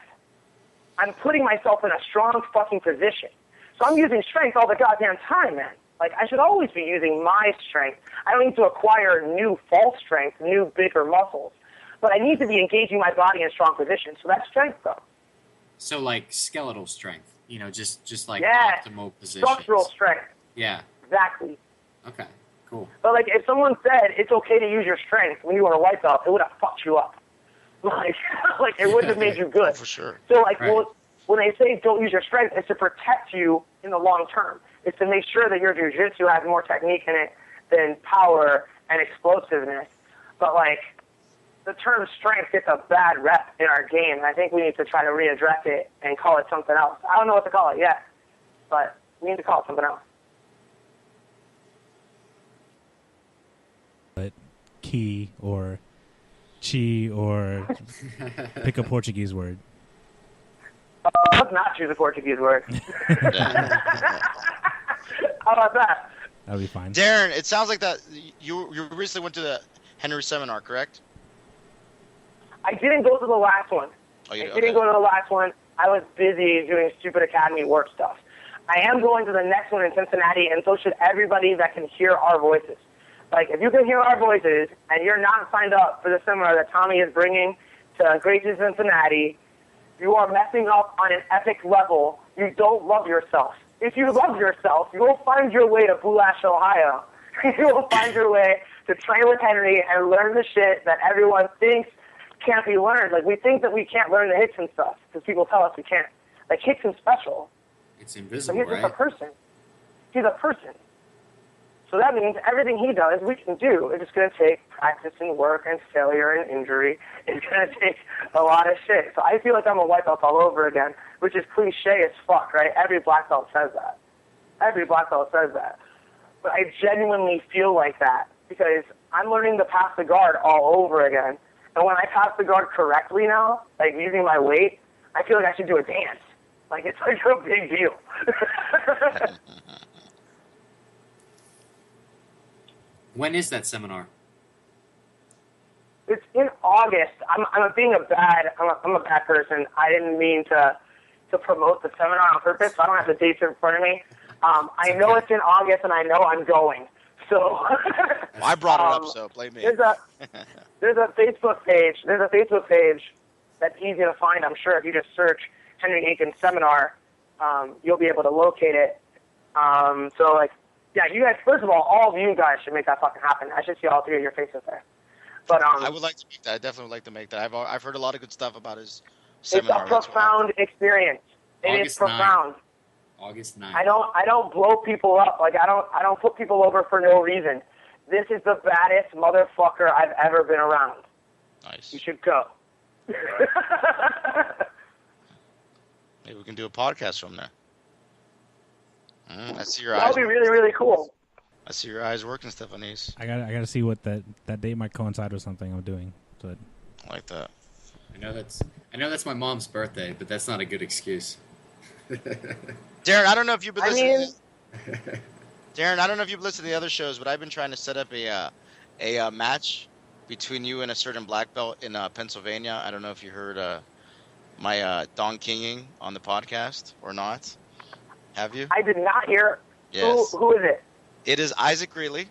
I'm putting myself in a strong fucking position. So I'm using strength all the goddamn time, man. Like, I should always be using my strength. I don't need to acquire new false strength, new bigger muscles. But I need to be engaging my body in strong positions. So that's strength, though. So, like, skeletal strength, you know, just like yeah. optimal positions. Structural strength. Yeah. Exactly. Okay, cool. But, like, if someone said it's okay to use your strength when you were a white belt, it would have fucked you up. Like, it wouldn't have made you good. Oh, for sure. So, like, Right. when they say don't use your strength, it's to protect you in the long term. It's to make sure that your jiu-jitsu has more technique in it than power and explosiveness. But, like, the term strength gets a bad rep in our game, and I think we need to try to readdress it and call it something else. I don't know what to call it yet, but we need to call it something else. But key or chi or pick a Portuguese word. Let's not choose a Portuguese word. How about that? That'll be fine. Darren, it sounds like that you recently went to the Henry seminar, correct? I didn't go to the last one. Oh, you I did? didn't Okay. go to the last one. I was busy doing stupid academy work stuff. I am going to the next one in Cincinnati, and so should everybody that can hear our voices. Like, if you can hear our voices and you're not signed up for the seminar that Tommy is bringing to Gracie, Cincinnati, you are messing up on an epic level. You don't love yourself. If you love yourself, you will find your way to Boulash, Ohio. You will find your way to train with Henry and learn the shit that everyone thinks can't be learned. Like, we think that we can't learn the Hickson stuff because people tell us we can't. Like, Hickson's special. It's But invisible, he's just right? a person. He's a person. So that means everything he does, we can do. It's just going to take practice and work and failure and injury. It's going to take a lot of shit. So I feel like I'm a white belt all over again, which is cliche as fuck, right? Every black belt says that. Every black belt says that. But I genuinely feel like that because I'm learning to pass the guard all over again. And when I pass the guard correctly now, like using my weight, I feel like I should do a dance. Like, it's like a big deal. When is that seminar? It's in August. I'm a bad person. I didn't mean to promote the seminar on purpose, so I don't have the dates in front of me. I know it's in August, and I know I'm going. So Well, I brought it up, so blame me. there's a Facebook page. There's a Facebook page that's easy to find. I'm sure if you just search Henry Aiken seminar, you'll be able to locate it. So, like, yeah, you guys. First of all of you guys should make that fucking happen. I should see all three of your faces there. But I would like to make that. I definitely would like to make that. I've heard a lot of good stuff about his seminar. it's a profound experience. It is August 9th. profound. August 9th. I don't blow people up. Like, I don't put people over for no reason. This is the baddest motherfucker I've ever been around. Nice. You should go. Maybe we can do a podcast from there. I see your That eyes. would be really, really cool. I see your eyes working, Stephanie's. I gotta see what that date might coincide with something I'm doing. But I like that. I know that's my mom's birthday, but that's not a good excuse. Darren, I don't know if you've been I listening. mean, Darren, I don't know if you've listened to the other shows, but I've been trying to set up a match between you and a certain black belt in Pennsylvania. I don't know if you heard my Don Kinging on the podcast or not. Have you? I did not hear. Yes. Who is it? It is Isaac Greeley,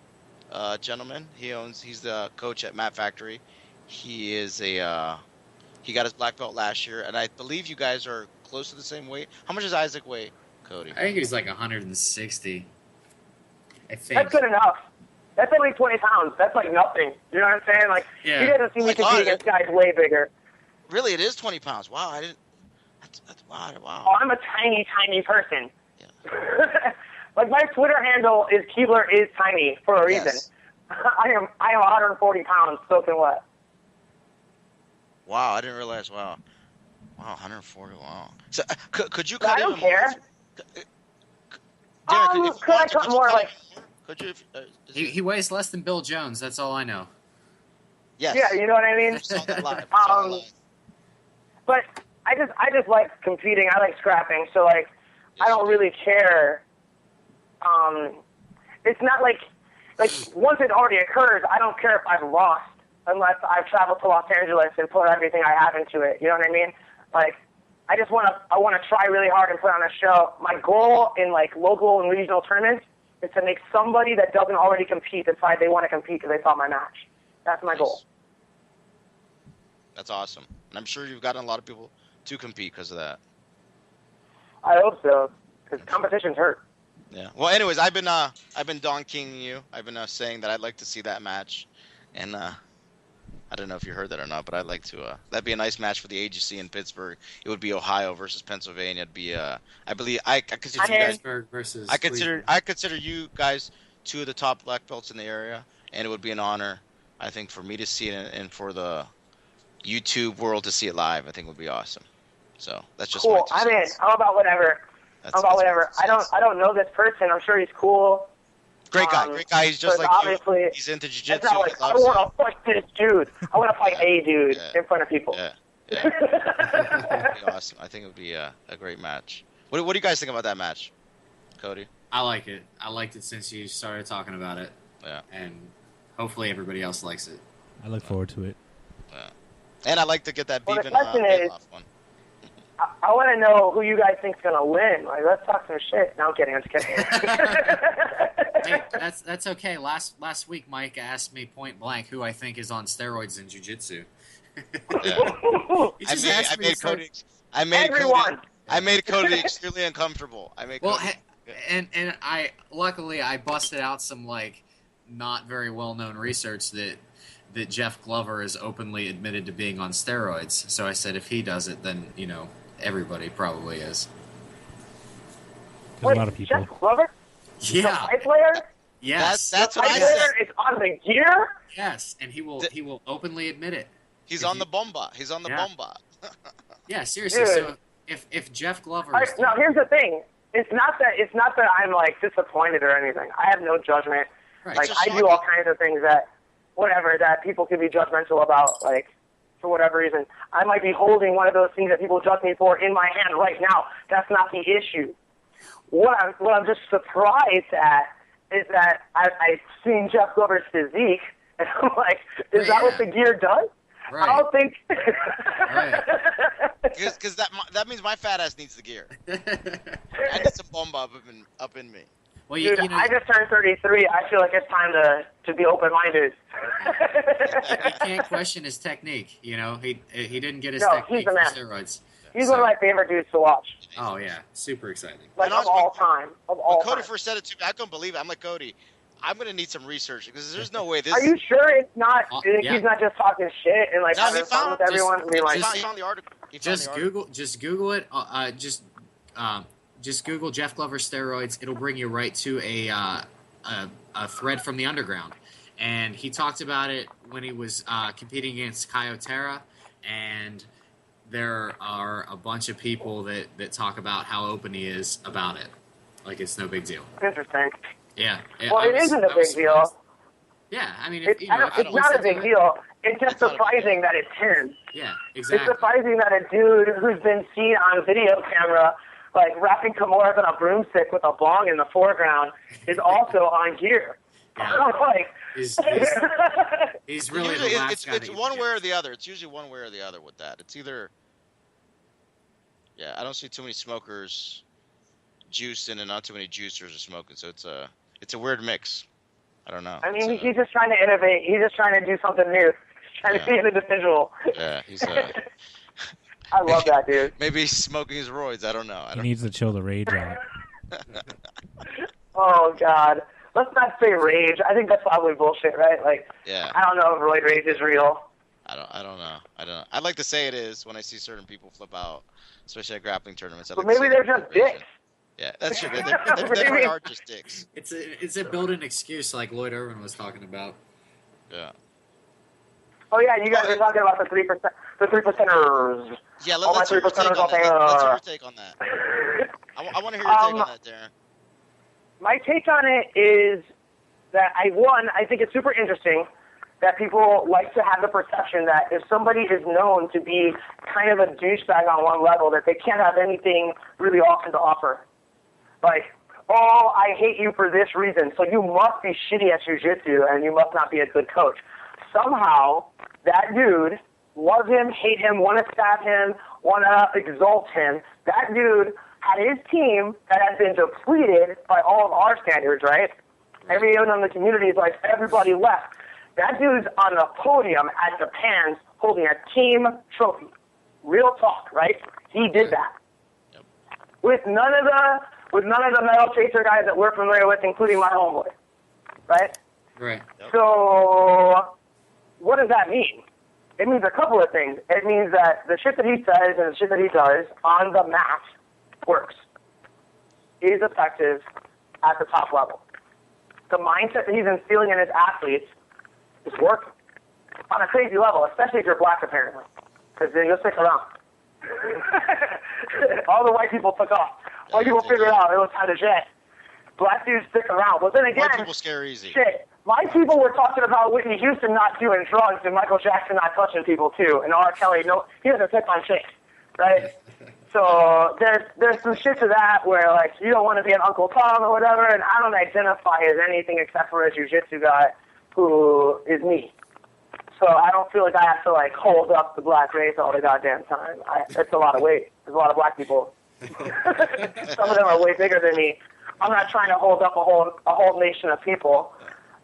gentleman. He's the coach at Mat Factory. He is he got his black belt last year, and I believe you guys are close to the same weight. How much does Isaac weigh, Cody? I think he was like 160. I think. That's good enough. That's only 20 pounds. That's like nothing. You know what I'm saying? Like, Yeah. you guys have seen me compete against guys way bigger. Really, it is 20 pounds. Wow, I didn't. That's wow. Oh, I'm a tiny, tiny person. Yeah. Like, my Twitter handle is Keebler is tiny for a reason. Yes. I am 140 pounds soaking wet. Wow, I didn't realize. Wow, 140. Wow. So, could you But cut? I don't even care. Derek, if you Could I want to, cut more, like... Could you? He weighs less than Bill Jones. That's all I know. Yes. Yeah, you know what I mean? Saw that live. Saw that live. But I just like competing. I like scrapping. So, like, I don't really care. It's not like once it already occurs, I don't care if I've lost unless I've traveled to Los Angeles and put everything I have into it. You know what I mean? Like, I want to try really hard and put on a show. My goal in, like, local and regional tournaments is to make somebody that doesn't already compete decide they want to compete because they saw my match. That's my goal. That's awesome, and I'm sure you've gotten a lot of people to compete because of that. I hope so, because competition's hurt. Yeah. Well, anyways, I've been Don Kinging you. I've been saying that I'd like to see that match, and I don't know if you heard that or not, but I'd like to. That'd be a nice match for the AGC in Pittsburgh. It would be Ohio versus Pennsylvania. It'd be I believe I consider you guys. Pittsburgh versus. I consider you guys two of the top black belts in the area, and it would be an honor, I think, for me to see it and for the YouTube world to see it live. I think would be awesome. So that's just cool. my 2 I'm in. cents. How about whatever? That's How about my whatever? 2 cents. I don't know this person. I'm sure he's cool. Great guy. He's just but like obviously, you. He's into it's jiu-jitsu. not like He I loves want it. to fight this dude. I want to fight a dude in front of people. Yeah. It'd be awesome. I think it would be a great match. What do you guys think about that match, Cody? I like it. I liked it since you started talking about it. Yeah. And hopefully everybody else likes it. I look forward to it. Yeah. And I like to get that Well, beef the and question is- off one. I want to know who you guys think's gonna win. Like, let's talk some shit. No, I'm kidding. I'm just kidding. Hey, that's okay. Last week, Mike asked me point blank who I think is on steroids in jiu-jitsu. Yeah. He just asked me to start- I made Cody extremely uncomfortable. And I luckily I busted out some like not very well known research that Jeff Glover is openly admitted to being on steroids. So I said if he does it, then everybody probably is. There's a lot of people. Jeff Glover? The Yeah. fight player? Yes. That's The what fight I said. player is on the gear? Yes, and he will openly admit it. He's If on you- the bomba. He's on the Yeah. bomba. Yeah, seriously. Dude. So if Jeff Glover All is right, now here's the thing. It's not that I'm like disappointed or anything. I have no judgment. right. Like, just I do all shocking. kinds of things that people could be judgmental about, like, for whatever reason. I might be holding one of those things that people judge me for in my hand right now. That's not the issue. What I'm just surprised at is that I've seen Jeff Glover's physique, and I'm like, is that what the gear does? Right. I don't think. Right. Because that means my fat ass needs the gear. I need some bomba up in me. Well, Dude, I just turned 33. I feel like it's time to be open-minded. you can't question his technique. He didn't get his No, technique he's the from man. steroids. He's So- one of my favorite dudes to watch, Oh yeah, super exciting. like, And of also- all time. Of all When Cody time. first said it to me, I couldn't believe it. I'm like, Cody, I'm gonna need some research because there's no way this. Are you sure it's not? Yeah. He's not just talking shit and like No, having he fun found- with everyone. I mean, like, He found the article. He found Just the article. Google it. Just Google Jeff Glover steroids. It'll bring you right to a thread from the underground, and he talked about it when he was competing against Kyotera, and there are a bunch of people that talk about how open he is about it, like it's no big deal. interesting. Yeah. Well, it isn't a big deal. Yeah, I mean, It's not a big deal. It's just surprising that it's him. Yeah, It's exactly. surprising that a dude who's been seen on video camera, like wrapping Kimuras on a broomstick with a bong in the foreground, is also on gear. Yeah. Like, he's really Usually the last it's guy. it's one way or the other. It's usually one way or the other with that. It's either I don't see too many smokers juicing and not too many juicers are smoking. So it's a weird mix. I don't know. I mean, he's just trying to innovate. He's just trying to do something new. He's trying to be an individual. Yeah, he's I love that dude. maybe he's smoking his roids. I don't know. He needs to chill the rage out. Oh God, let's not say rage. I think that's probably bullshit, right? Like, Yeah. I don't know if roid rage is real. I don't know. I'd like to say it is when I see certain people flip out, especially at grappling tournaments. But maybe they're just dicks. Yeah, that's true. They definitely are just dicks. It's a built-in excuse like Lloyd Irvin was talking about. Yeah. Oh yeah, you guys are talking about the 3%, the 3%ers. Yeah, All my let's hear your 3%ers take on all that. day. Let's hear your take on that. I want to hear your take on that, Darren. My take on it is that I think it's super interesting that people like to have the perception that if somebody is known to be kind of a douchebag on one level, that they can't have anything really awesome to offer. Like, oh, I hate you for this reason, so you must be shitty at jiu-jitsu and you must not be a good coach. Somehow, that dude, love him, hate him, want to stab him, want to exalt him, that dude had his team that has been depleted by all of our standards, right? Everyone in the community is like, everybody left. That dude's on the podium at Japan's holding a team trophy. Real talk, right? He did that. Yep. With none of the metal chaser guys that we're familiar with, including my homeboy. Right? Right. Yep. So what does that mean? It means a couple of things. It means that the shit that he says and the shit that he does on the mat works. Is effective at the top level. The mindset that he's instilling in his athletes is working on a crazy level, especially if you're black, apparently, because then you'll stick around. All the white people took off. White people figured out it was time to jet. Black dudes stick around. But then again, White people scare easy. shit, my people were talking about Whitney Houston not doing drugs and Michael Jackson not touching people too, and R. Kelly, no, he doesn't pick on chicks, right? So there's some shit to that where, like, you don't want to be an Uncle Tom or whatever, and I don't identify as anything except for a jiu-jitsu guy who is me. So I don't feel like I have to, like, hold up the black race all the goddamn time. It's a lot of weight. There's a lot of black people. Some of them are way bigger than me. I'm not trying to hold up a whole nation of people.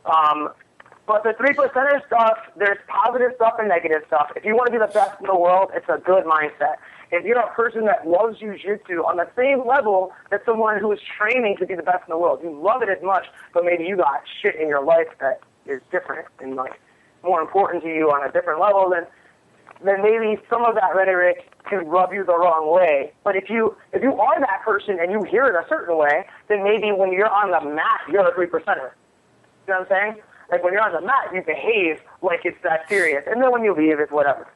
But the 3%er stuff, there's positive stuff and negative stuff. If you want to be the best in the world, it's a good mindset. If you're a person that loves jiu-jitsu on the same level that someone who is training to be the best in the world, you love it as much, but maybe you got shit in your life that is different and, like, more important to you on a different level, then maybe some of that rhetoric can rub you the wrong way. But if you are that person and you hear it a certain way, then maybe when you're on the mat, you're a 3%er. You know what I'm saying? Like, when you're on the mat, you behave like it's that serious, and then when you leave, it's whatever.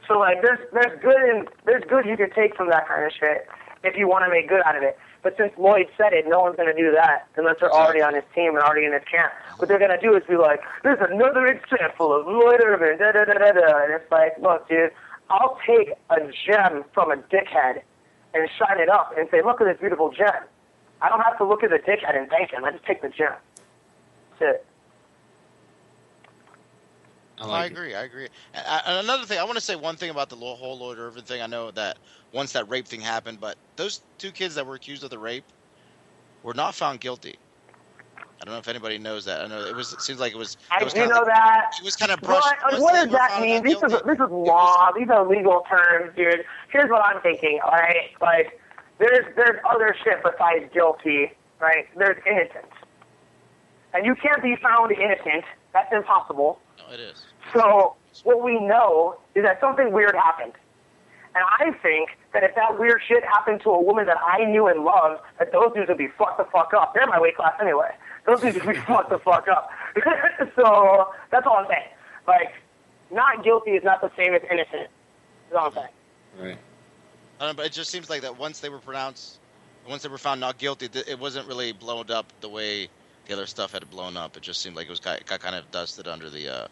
So, like, there's good you can take from that kind of shit if you want to make good out of it. But since Lloyd said it, no one's going to do that unless they're already on his team and already in his camp. What they're going to do is be like, there's another example of Lloyd Irvin, da-da-da-da-da. And it's like, look, dude, I'll take a gem from a dickhead and shine it up and say, look at this beautiful gem. I don't have to look at the dickhead and thank him. I just take the gem. That's it. I agree. And another thing, I want to say one thing about the whole Lloyd Irvin thing. I know that once that rape thing happened, but those two kids that were accused of the rape were not found guilty. I don't know if anybody knows that. I know it seems like it was. I do know that. It was kind of brushed. What does that mean? This is law. These are legal terms, dude. Here's what I'm thinking. All right, like there's other shit besides guilty, right? There's innocent, and you can't be found innocent. That's impossible. No, it is. So what we know is that something weird happened. And I think that if that weird shit happened to a woman that I knew and loved, that those dudes would be fucked the fuck up. They're my weight class anyway. Those dudes would be fucked the fuck up. So that's all I'm saying. Like, not guilty is not the same as innocent. That's all I'm saying. Right. But it just seems like that once they were found not guilty, it wasn't really blown up the way the other stuff had blown up. It just seemed like it got kind of dusted under the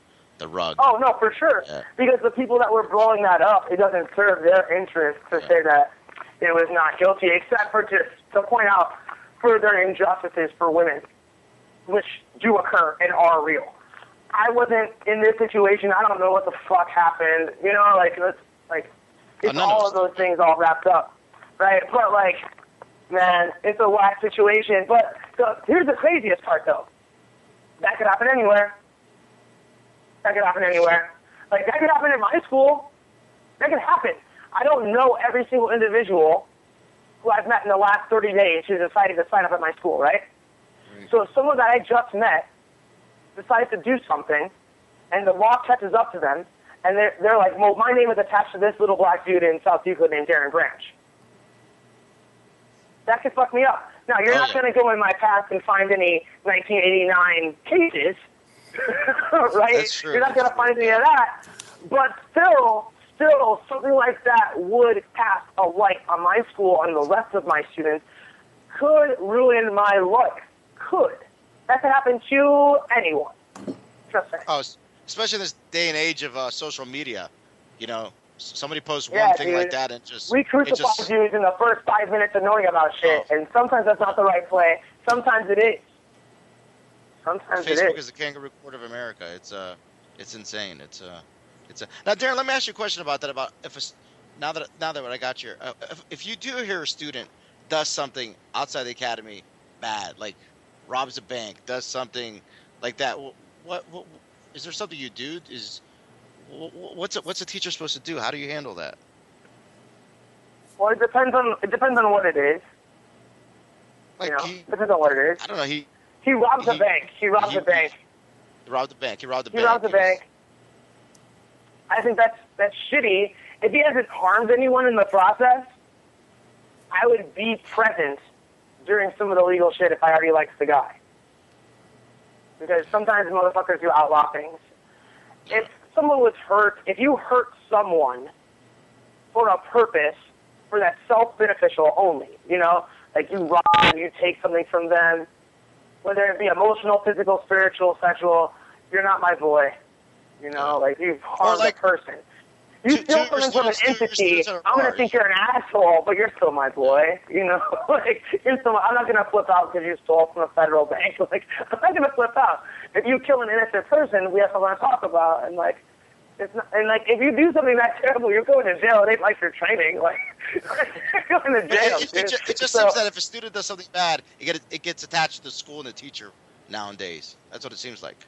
rug. Oh, no, for sure. Yeah. Because the people that were blowing that up, it doesn't serve their interest to say that it was not guilty, except for just to point out further injustices for women. which do occur and are real. I wasn't in this situation. I don't know what the fuck happened. You know, it's all of those things all wrapped up, right? But like, man, it's a whack situation. But here's the craziest part, though. That could happen anywhere. That could happen anywhere. Like, that could happen in my school. That could happen. I don't know every single individual who I've met in the last 30 days who decided to sign up at my school, right? So if someone that I just met decides to do something, and the law catches up to them, and they're like, well, my name is attached to this little black dude in South Euclid named Darren Branch. That could fuck me up. Now, you're not going to go in my past and find any 1989 cases, right? That's true. You're not going to find any of that. But still, something like that would cast a light on my school and the rest of my students, could ruin my life. Could. That could happen to anyone. Just saying. Oh, especially in this day and age of social media. You know, somebody posts one thing like that and just... We crucify dudes in the first 5 minutes of knowing about shit, and sometimes that's not the right play. Sometimes it is. Facebook is the kangaroo court of America. It's insane. Now, Darren, let me ask you a question about that. Now that I got you, if you do hear a student does something outside the academy bad, like robs a bank, does something like that, what is there something you do? What's a teacher supposed to do? How do you handle that? Well, it depends on what it is. Like depends on what it is. I don't know. He robbed the bank. He robbed the bank. He robbed the bank. I think that's shitty. If he hasn't harmed anyone in the process, I would be present during some of the legal shit if I already liked the guy. Because sometimes motherfuckers do outlaw things. If someone was hurt, if you hurt someone for a purpose, for that self-beneficial only, you know, like you rob them, you take something from them, whether it be emotional, physical, spiritual, sexual, you're not my boy. You know, like you've harmed a person. You steal something from an entity, I'm going to think you're an asshole, but you're still my boy. You know, like, I'm not going to flip out because you stole from a federal bank. Like, I'm not going to flip out. If you kill an innocent person, we have something to talk about. And, like, if you do something that terrible, you're going to jail. It ain't like your training. Like, you're going to jail. It just seems that if a student does something bad, it gets attached to the school and the teacher nowadays. That's what it seems like.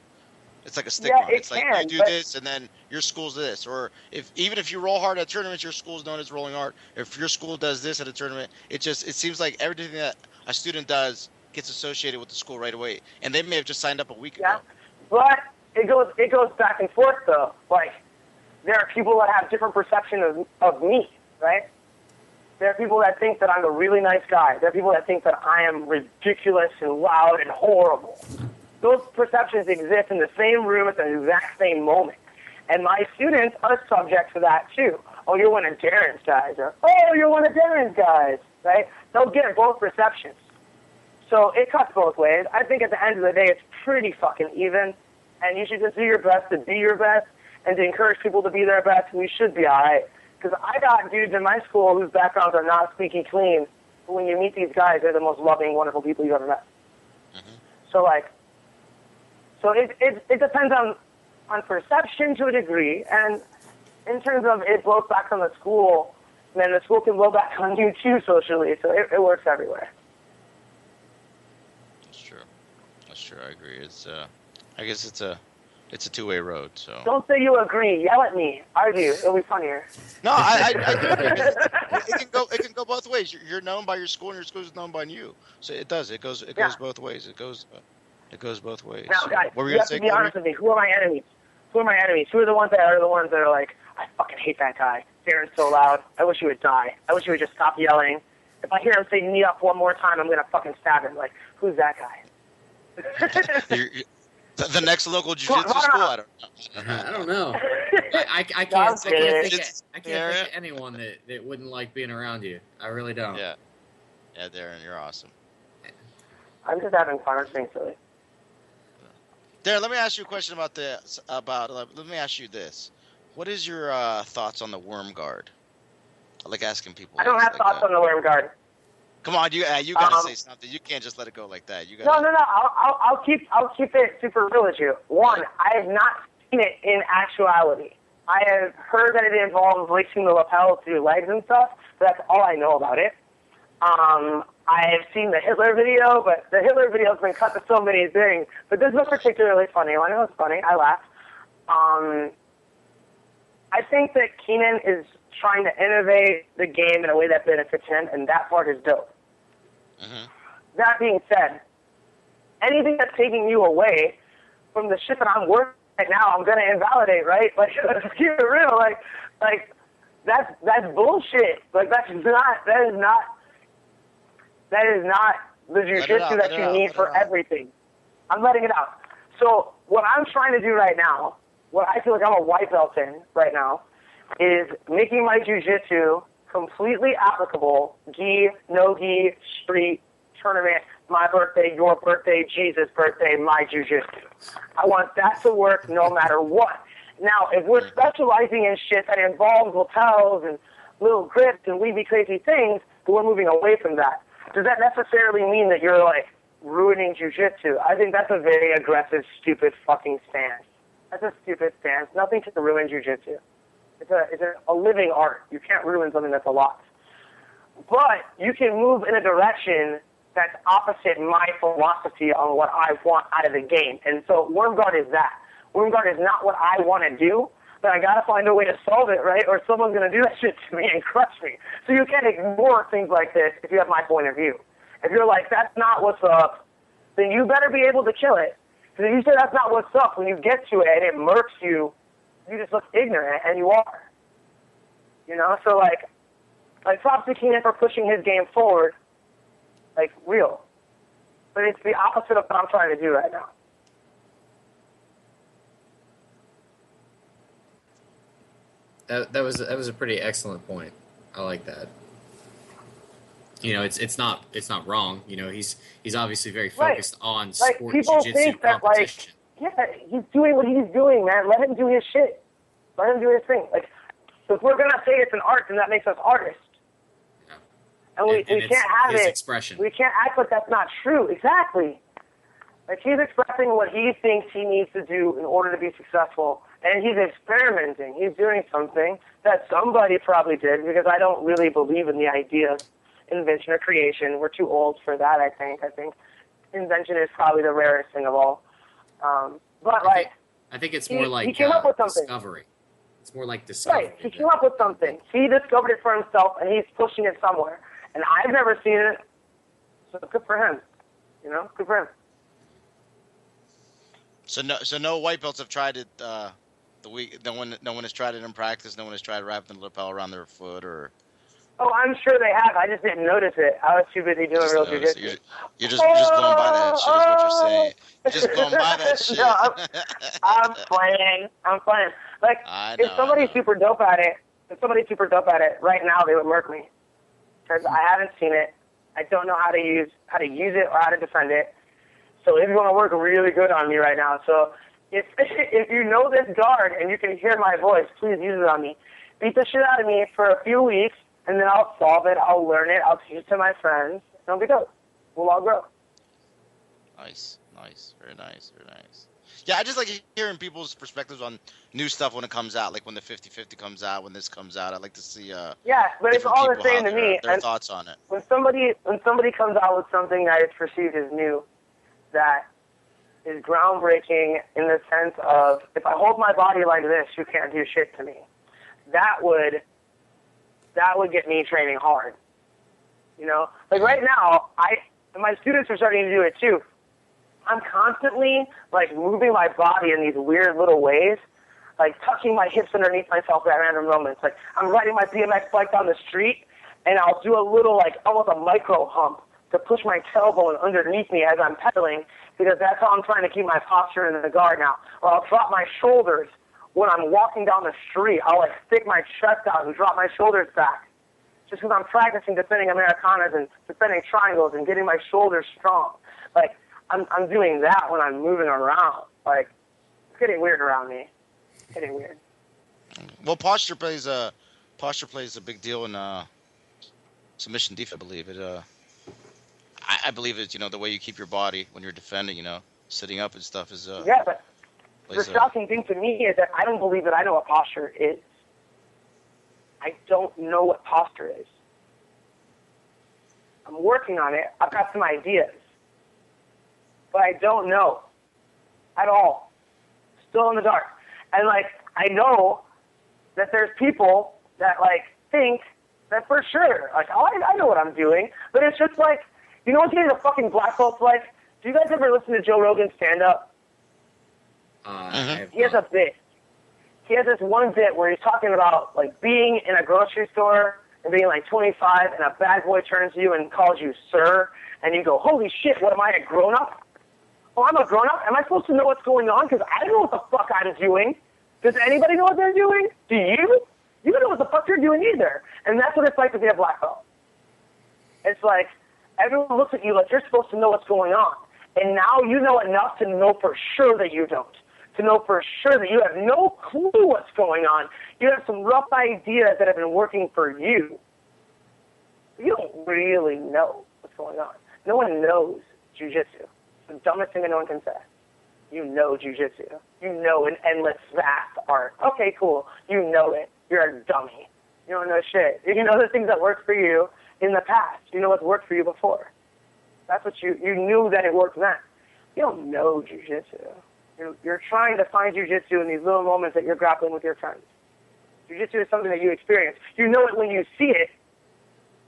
It's like a stigma. Yeah, it's like you do this, and then your school's this. Or even if you roll hard at tournaments, your school's known as rolling hard. If your school does this at a tournament, it seems like everything that a student does gets associated with the school right away. And they may have just signed up a week ago. Yeah, but it goes back and forth though. Like there are people that have different perception of me, right? There are people that think that I'm a really nice guy. There are people that think that I am ridiculous and loud and horrible. Those perceptions exist in the same room at the exact same moment. And my students are subject to that too. Oh, you're one of Darren's guys. Or, oh, you're one of Darren's guys, right? They'll get both perceptions. So it cuts both ways. I think at the end of the day, it's pretty fucking even. And you should just do your best to be your best and to encourage people to be their best. We should be all right. Because I got dudes in my school whose backgrounds are not squeaky clean. But when you meet these guys, they're the most loving, wonderful people you've ever met. Mm-hmm. So it depends on perception to a degree, and in terms of it blows back on the school, then the school can blow back on you too socially. So it works everywhere. That's true. I agree. I guess it's a two-way road. So don't say you agree. Yell at me. Argue. It'll be funnier. No, I do. It can go both ways. You're known by your school, and your school is known by you. So it does. It goes both ways. It goes both ways. Now, guys, you have to be honest with me. Who are my enemies? Who are the ones that are like, I fucking hate that guy. Darren's so loud. I wish he would die. I wish he would just stop yelling. If I hear him say knee up one more time, I'm going to fucking stab him. Like, who's that guy? The next local jiu-jitsu school? I don't know. I can't think of anyone that wouldn't like being around you. I really don't. Yeah, Darren, you're awesome. I'm just having fun. I'm being silly. Darren, let me ask you a question about this. Let me ask you this: what is your thoughts on the worm guard? I like asking people. I don't have thoughts on the worm guard. Come on, you gotta say something. You can't just let it go like that. You gotta. No. I'll keep it super real with you. One, I have not seen it in actuality. I have heard that it involves lacing the lapels to your legs and stuff. But that's all I know about it. I have seen the Hitler video, but the Hitler video has been cut to so many things. But this was particularly funny. I know it's funny. I laughed. I think that Keenan is trying to innovate the game in a way that benefits him, and that part is dope. Mm-hmm. That being said, anything that's taking you away from the shit that I'm working right now, I'm gonna invalidate, right? Like, let's keep it real. Like that's bullshit. Like that is not the jujitsu that you need for everything. I'm letting it out. So what I'm trying to do right now, what I feel like I'm a white belt in right now, is making my jujitsu completely applicable, gi, no gi, street, tournament, my birthday, your birthday, Jesus' birthday, my jujitsu. I want that to work no matter what. Now, if we're specializing in shit that involves lapels and little grips and weavy crazy things, but we're moving away from that. Does that necessarily mean that you're, like, ruining jujitsu? I think that's a very aggressive, stupid fucking stance. That's a stupid stance. Nothing to ruin jujitsu. It's a living art. You can't ruin something that's alive. But you can move in a direction that's opposite my philosophy on what I want out of the game. And so worm guard is that. Worm guard is not what I want to do, but I got to find a way to solve it, right? Or someone's going to do that shit to me and crush me. So you can't ignore things like this if you have my point of view. If you're like, that's not what's up, then you better be able to kill it. Because if you say that's not what's up, when you get to it and it murks you, you just look ignorant, and you are. You know? So, like props to Keenan for pushing his game forward, like, real. But it's the opposite of what I'm trying to do right now. That was a pretty excellent point. I like that. You know, it's not wrong. You know, he's obviously very focused on like, sport people jiu-jitsu think that, competition. like, yeah, he's doing what he's doing, man. Let him do his shit. Let him do his thing. Like, if we're gonna say it's an art, then that makes us artists. Yeah. And we can't have his it. expression. We can't act like that's not true. Exactly. Like, he's expressing what he thinks he needs to do in order to be successful. And he's experimenting. He's doing something that somebody probably did, because I don't really believe in the idea of invention or creation. We're too old for that, I think. I think invention is probably the rarest thing of all. But, I think it's more like he came up with something. Discovery. It's more like discovery. Right. He came up with something. He discovered it for himself, and he's pushing it somewhere. And I've never seen it, so good for him. You know, good for him. So no white belts have tried it. No one has tried it in practice. No one has tried wrapping the lapel around their foot, or. Oh, I'm sure they have. I just didn't notice it. I was too busy doing real jiu-jitsu. You're just blowing by that shit, is what you're saying. You're just blowing by that shit. No, I'm playing. Like, if somebody's super dope at it, right now they would murk me. Because I haven't seen it. I don't know how to use it or how to defend it. So it's going to work really good on me right now. So if you know this guard and you can hear my voice, please use it on me. Beat the shit out of me for a few weeks, and then I'll solve it, I'll learn it, I'll teach it to my friends, and it'll be dope. We'll all grow. Nice. Very nice. Yeah, I just like hearing people's perspectives on new stuff when it comes out, like when the 50-50 comes out, when this comes out. I'd like to see yeah, but it's all the same to me. Their thoughts on it. When somebody comes out with something that is perceived as new, that is groundbreaking in the sense of, if I hold my body like this, you can't do shit to me. That would get me training hard. You know? Like right now, my students are starting to do it too. I'm constantly, like, moving my body in these weird little ways, like tucking my hips underneath myself at random moments. Like, I'm riding my BMX bike down the street, and I'll do a little, like, almost a micro hump to push my tailbone underneath me as I'm pedaling, because that's how I'm trying to keep my posture in the guard now. Or I'll drop my shoulders when I'm walking down the street. I'll, like, stick my chest out and drop my shoulders back, just because I'm practicing defending Americanas and defending triangles and getting my shoulders strong. Like, I'm doing that when I'm moving around. Like, it's getting weird around me. It's getting weird. Well, posture plays a big deal in submission defense, I believe. I believe it's the way you keep your body when you're defending. Sitting up and stuff is Yeah, but the plays a- shocking thing to me is that I don't believe that I know what posture is. I don't know what posture is. I'm working on it. I've got some ideas. But I don't know at all. Still in the dark. And, like, I know that there's people that, like, think that for sure, like, oh, I know what I'm doing. But it's just like, you know what getting a fucking black belt's like? Do you guys ever listen to Joe Rogan's stand-up? He has a bit. He has this one bit where he's talking about, like, being in a grocery store and being, like, 25, and a bad boy turns to you and calls you sir, and you go, holy shit, what am I, a grown-up? Oh, I'm a grown-up? Am I supposed to know what's going on? Because I don't know what the fuck I'm doing. Does anybody know what they're doing? Do you? You don't know what the fuck you're doing either. And that's what it's like to be a black belt. It's like, everyone looks at you like you're supposed to know what's going on. And now you know enough to know for sure that you don't. To know for sure that you have no clue what's going on. You have some rough ideas that have been working for you. You don't really know what's going on. No one knows jiu-jitsu. It's the dumbest thing that no one can say. You know jiu-jitsu. You know an endless, vast art. Okay, cool. You know it. You're a dummy. You don't know shit. You know the things that worked for you in the past. You know what's worked for you before. That's what you knew that it worked then. You don't know jiu-jitsu. You're trying to find jiu-jitsu in these little moments that you're grappling with your friends. Jiu-jitsu is something that you experience. You know it when you see it,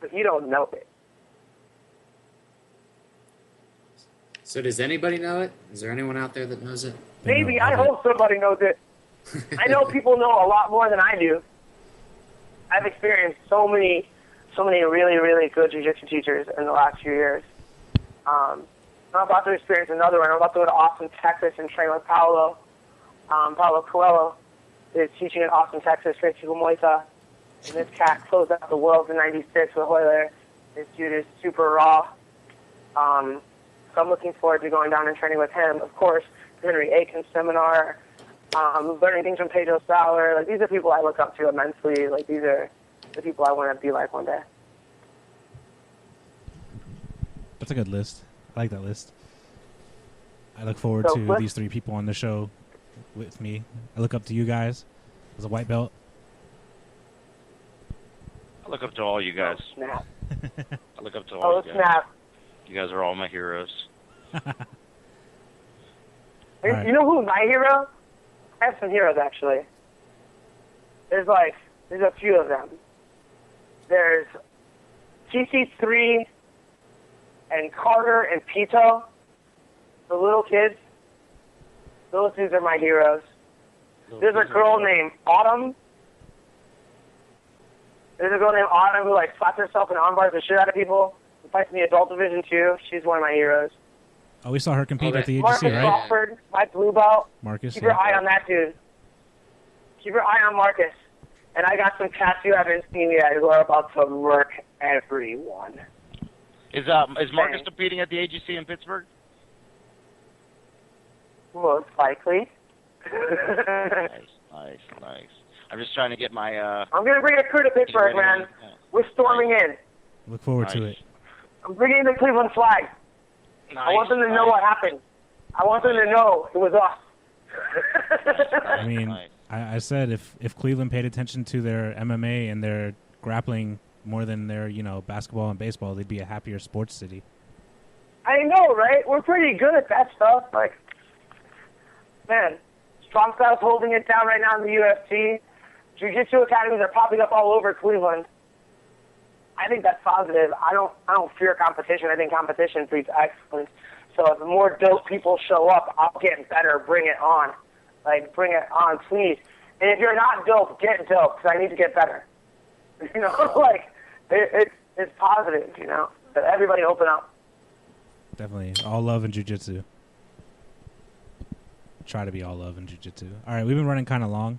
but you don't know it. So does anybody know it? Is there anyone out there that knows it? Maybe. I hope somebody knows it. I know people know a lot more than I do. I've experienced so many really, really good jiu-jitsu teachers in the last few years. I'm about to experience another one. I'm about to go to Austin, Texas, and train with Paulo. Paulo Coelho is teaching in Austin, Texas, Great Chico Moita. And this cat closed out the world in '96 with Hoyler. This dude is super raw. So I'm looking forward to going down and training with him. Of course, Henry Aiken's seminar, learning things from Pedro Sauer. Like, these are people I look up to immensely. Like, these are the people I want to be like one day. That's a good list. I like that list. I look forward to these three people on the show with me. I look up to you guys as a white belt. I look up to all you guys. Oh, snap. I look up to all you guys. Snap. You guys are all my heroes. Right. You know who's my hero? I have some heroes, actually. There's a few of them. There's TC3 and Carter and Pito, the little kids. Those dudes are my heroes. There's a girl named Autumn. There's a girl named Autumn who, slaps herself in arm bars the shit out of people. Who fights in the adult division, too. She's one of my heroes. Oh, we saw her compete at the Marcus AGC, right? Crawford, my blue belt. Marcus. Keep your eye on that dude. Keep your eye on Marcus. And I got some cats you haven't seen yet who are about to murk everyone. Is Marcus competing at the AGC in Pittsburgh? Most likely. Nice. I'm just trying to get my. I'm gonna bring a crew to Pittsburgh, man. We're storming in. Look forward to it. I'm bringing the Cleveland flag. I want them to know what happened. I want them to know it was us. I mean, I said if Cleveland paid attention to their MMA and their grappling more than their basketball and baseball, they'd be a happier sports city. I know, right? We're pretty good at that stuff. Man, Strong Style's holding it down right now in the UFC. Jiu-Jitsu academies are popping up all over Cleveland. I think that's positive. I don't fear competition. I think competition breeds excellence. So if more dope people show up, I'll get better. Bring it on. Bring it on, please. And if you're not dope, get dope, because I need to get better. It's positive, But everybody open up. Definitely. All love in jiu-jitsu. Try to be all love in jiu-jitsu. All right, we've been running kind of long.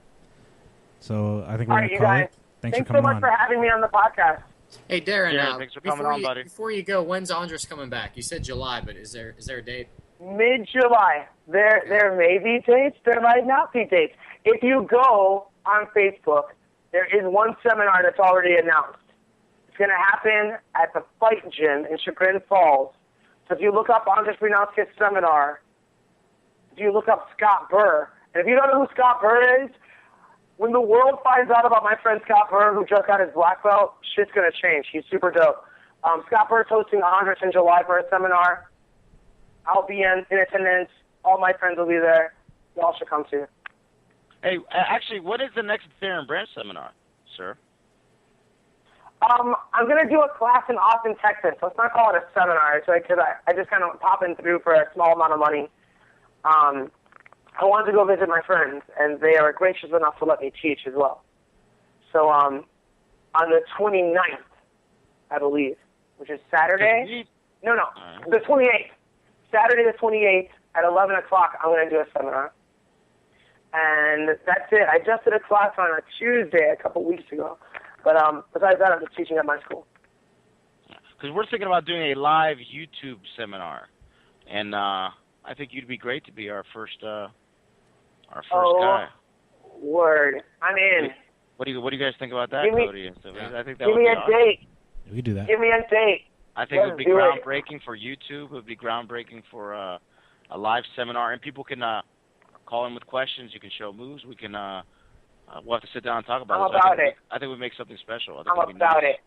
So I think we're going to call it. Thanks for coming so much for having me on the podcast. Hey, Darren, thanks for coming on, buddy. Before you go, when's Andres coming back? You said July, but is there a date? Mid-July. There may be dates. There might not be dates. If you go on Facebook, there is one seminar that's already announced. It's going to happen at the Fight Gym in Chagrin Falls So if you look up Andres Brunowski's seminar, if you look up Scott Burr, and if you don't know who Scott Burr is, when the world finds out about my friend Scott Burr, who just got his black belt, shit's going to change. He's super dope. Scott Burr's hosting Andres in July for a seminar. I'll be in attendance. All my friends will be there. Y'all should come too. Hey, actually, what is the next Darren Branch seminar, sir? I'm going to do a class in Austin, Texas. So let's not call it a seminar. It's like, because I just kind of popping through for a small amount of money. I wanted to go visit my friends, and they are gracious enough to let me teach as well. So on the 29th, I believe, which is Saturday. No, the 28th. Saturday the 28th at 11 o'clock, I'm going to do a seminar. And that's it. I just did a class on a Tuesday a couple weeks ago. But besides that, I'm just teaching at my school. Because we're thinking about doing a live YouTube seminar. And I think you'd be great to be our first guy. Word. I'm in. What do you guys think about that, Cody? I think that give would me be a awesome. date. We could do that. Give me a date. I think it would be groundbreaking for YouTube. It would be groundbreaking for a live seminar, and people can call in with questions. You can show moves. We can we'll have to sit down and talk about it. I think we'd make something special. I'm about it.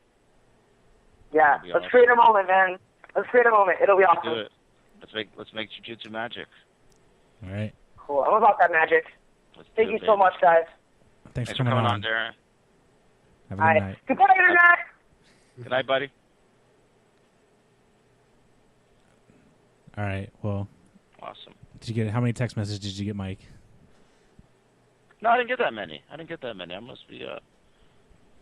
Yeah, let's create a moment, man. Let's create a moment. It'll be awesome. Do it. Let's make jiu-jitsu magic. All right. Cool. I'm about that magic. Thank you so much, guys. Thanks for coming on, Darren. Have a good night. Goodbye, Internet. Good night, buddy. All right. Well. Awesome. How many text messages did you get, Mike? No, I didn't get that many. I must be.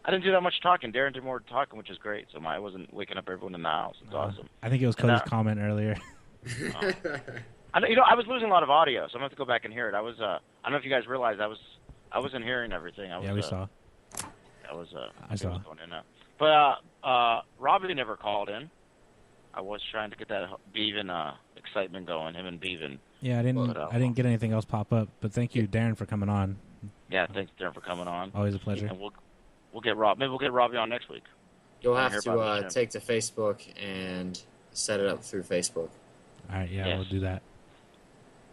I didn't do that much talking. Darren did more talking, which is great. So I wasn't waking up everyone in the house. It's awesome. I think it was Cody's comment earlier. I was losing a lot of audio, so I'm gonna have to go back and hear it. I don't know if you guys realized I wasn't hearing everything. We saw. I saw. Was going in and out. But Robbie never called in. I was trying to get that Beaven excitement going. Him and Beaven. Yeah, I didn't get anything else pop up. But thank you, Darren, for coming on. Yeah, thanks, Darren, for coming on. Always a pleasure. And we'll get Rob. Maybe we'll get Robbie on next week. You'll have to take to Facebook and set it up through Facebook. All right, yeah, we'll do that.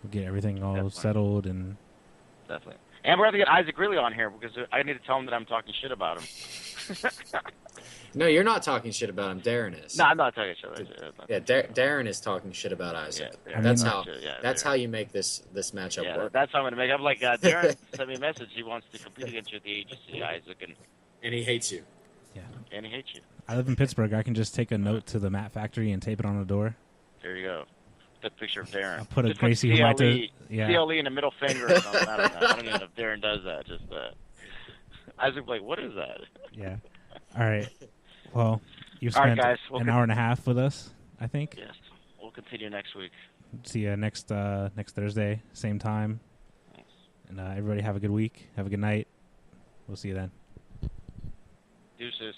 We'll get everything all settled and. Definitely. And we're going to get Isaac Greeley on here because I need to tell him that I'm talking shit about him. No, you're not talking shit about him. Darren is. No, I'm not talking shit about him. Yeah, Darren is talking shit about Isaac. Yeah, that's how you make this matchup work. That's how I'm going to make it. I'm like, Darren sent me a message. He wants to compete against you at the AGC, Isaac. And he hates you. Yeah. And he hates you. I live in Pittsburgh. I can just take a note to the mat factory and tape it on the door. There you go. That picture of Darren. I'll put a Gracie who might do. Yeah. CLE in the middle finger or something. I don't know. I don't even know if Darren does that. Just Isaac, like, what is that? Yeah. All right. Well, you've spent an hour and a half with us, I think. Yes. We'll continue next week. See you next Thursday, same time. Thanks. And everybody have a good week. Have a good night. We'll see you then. Deuces.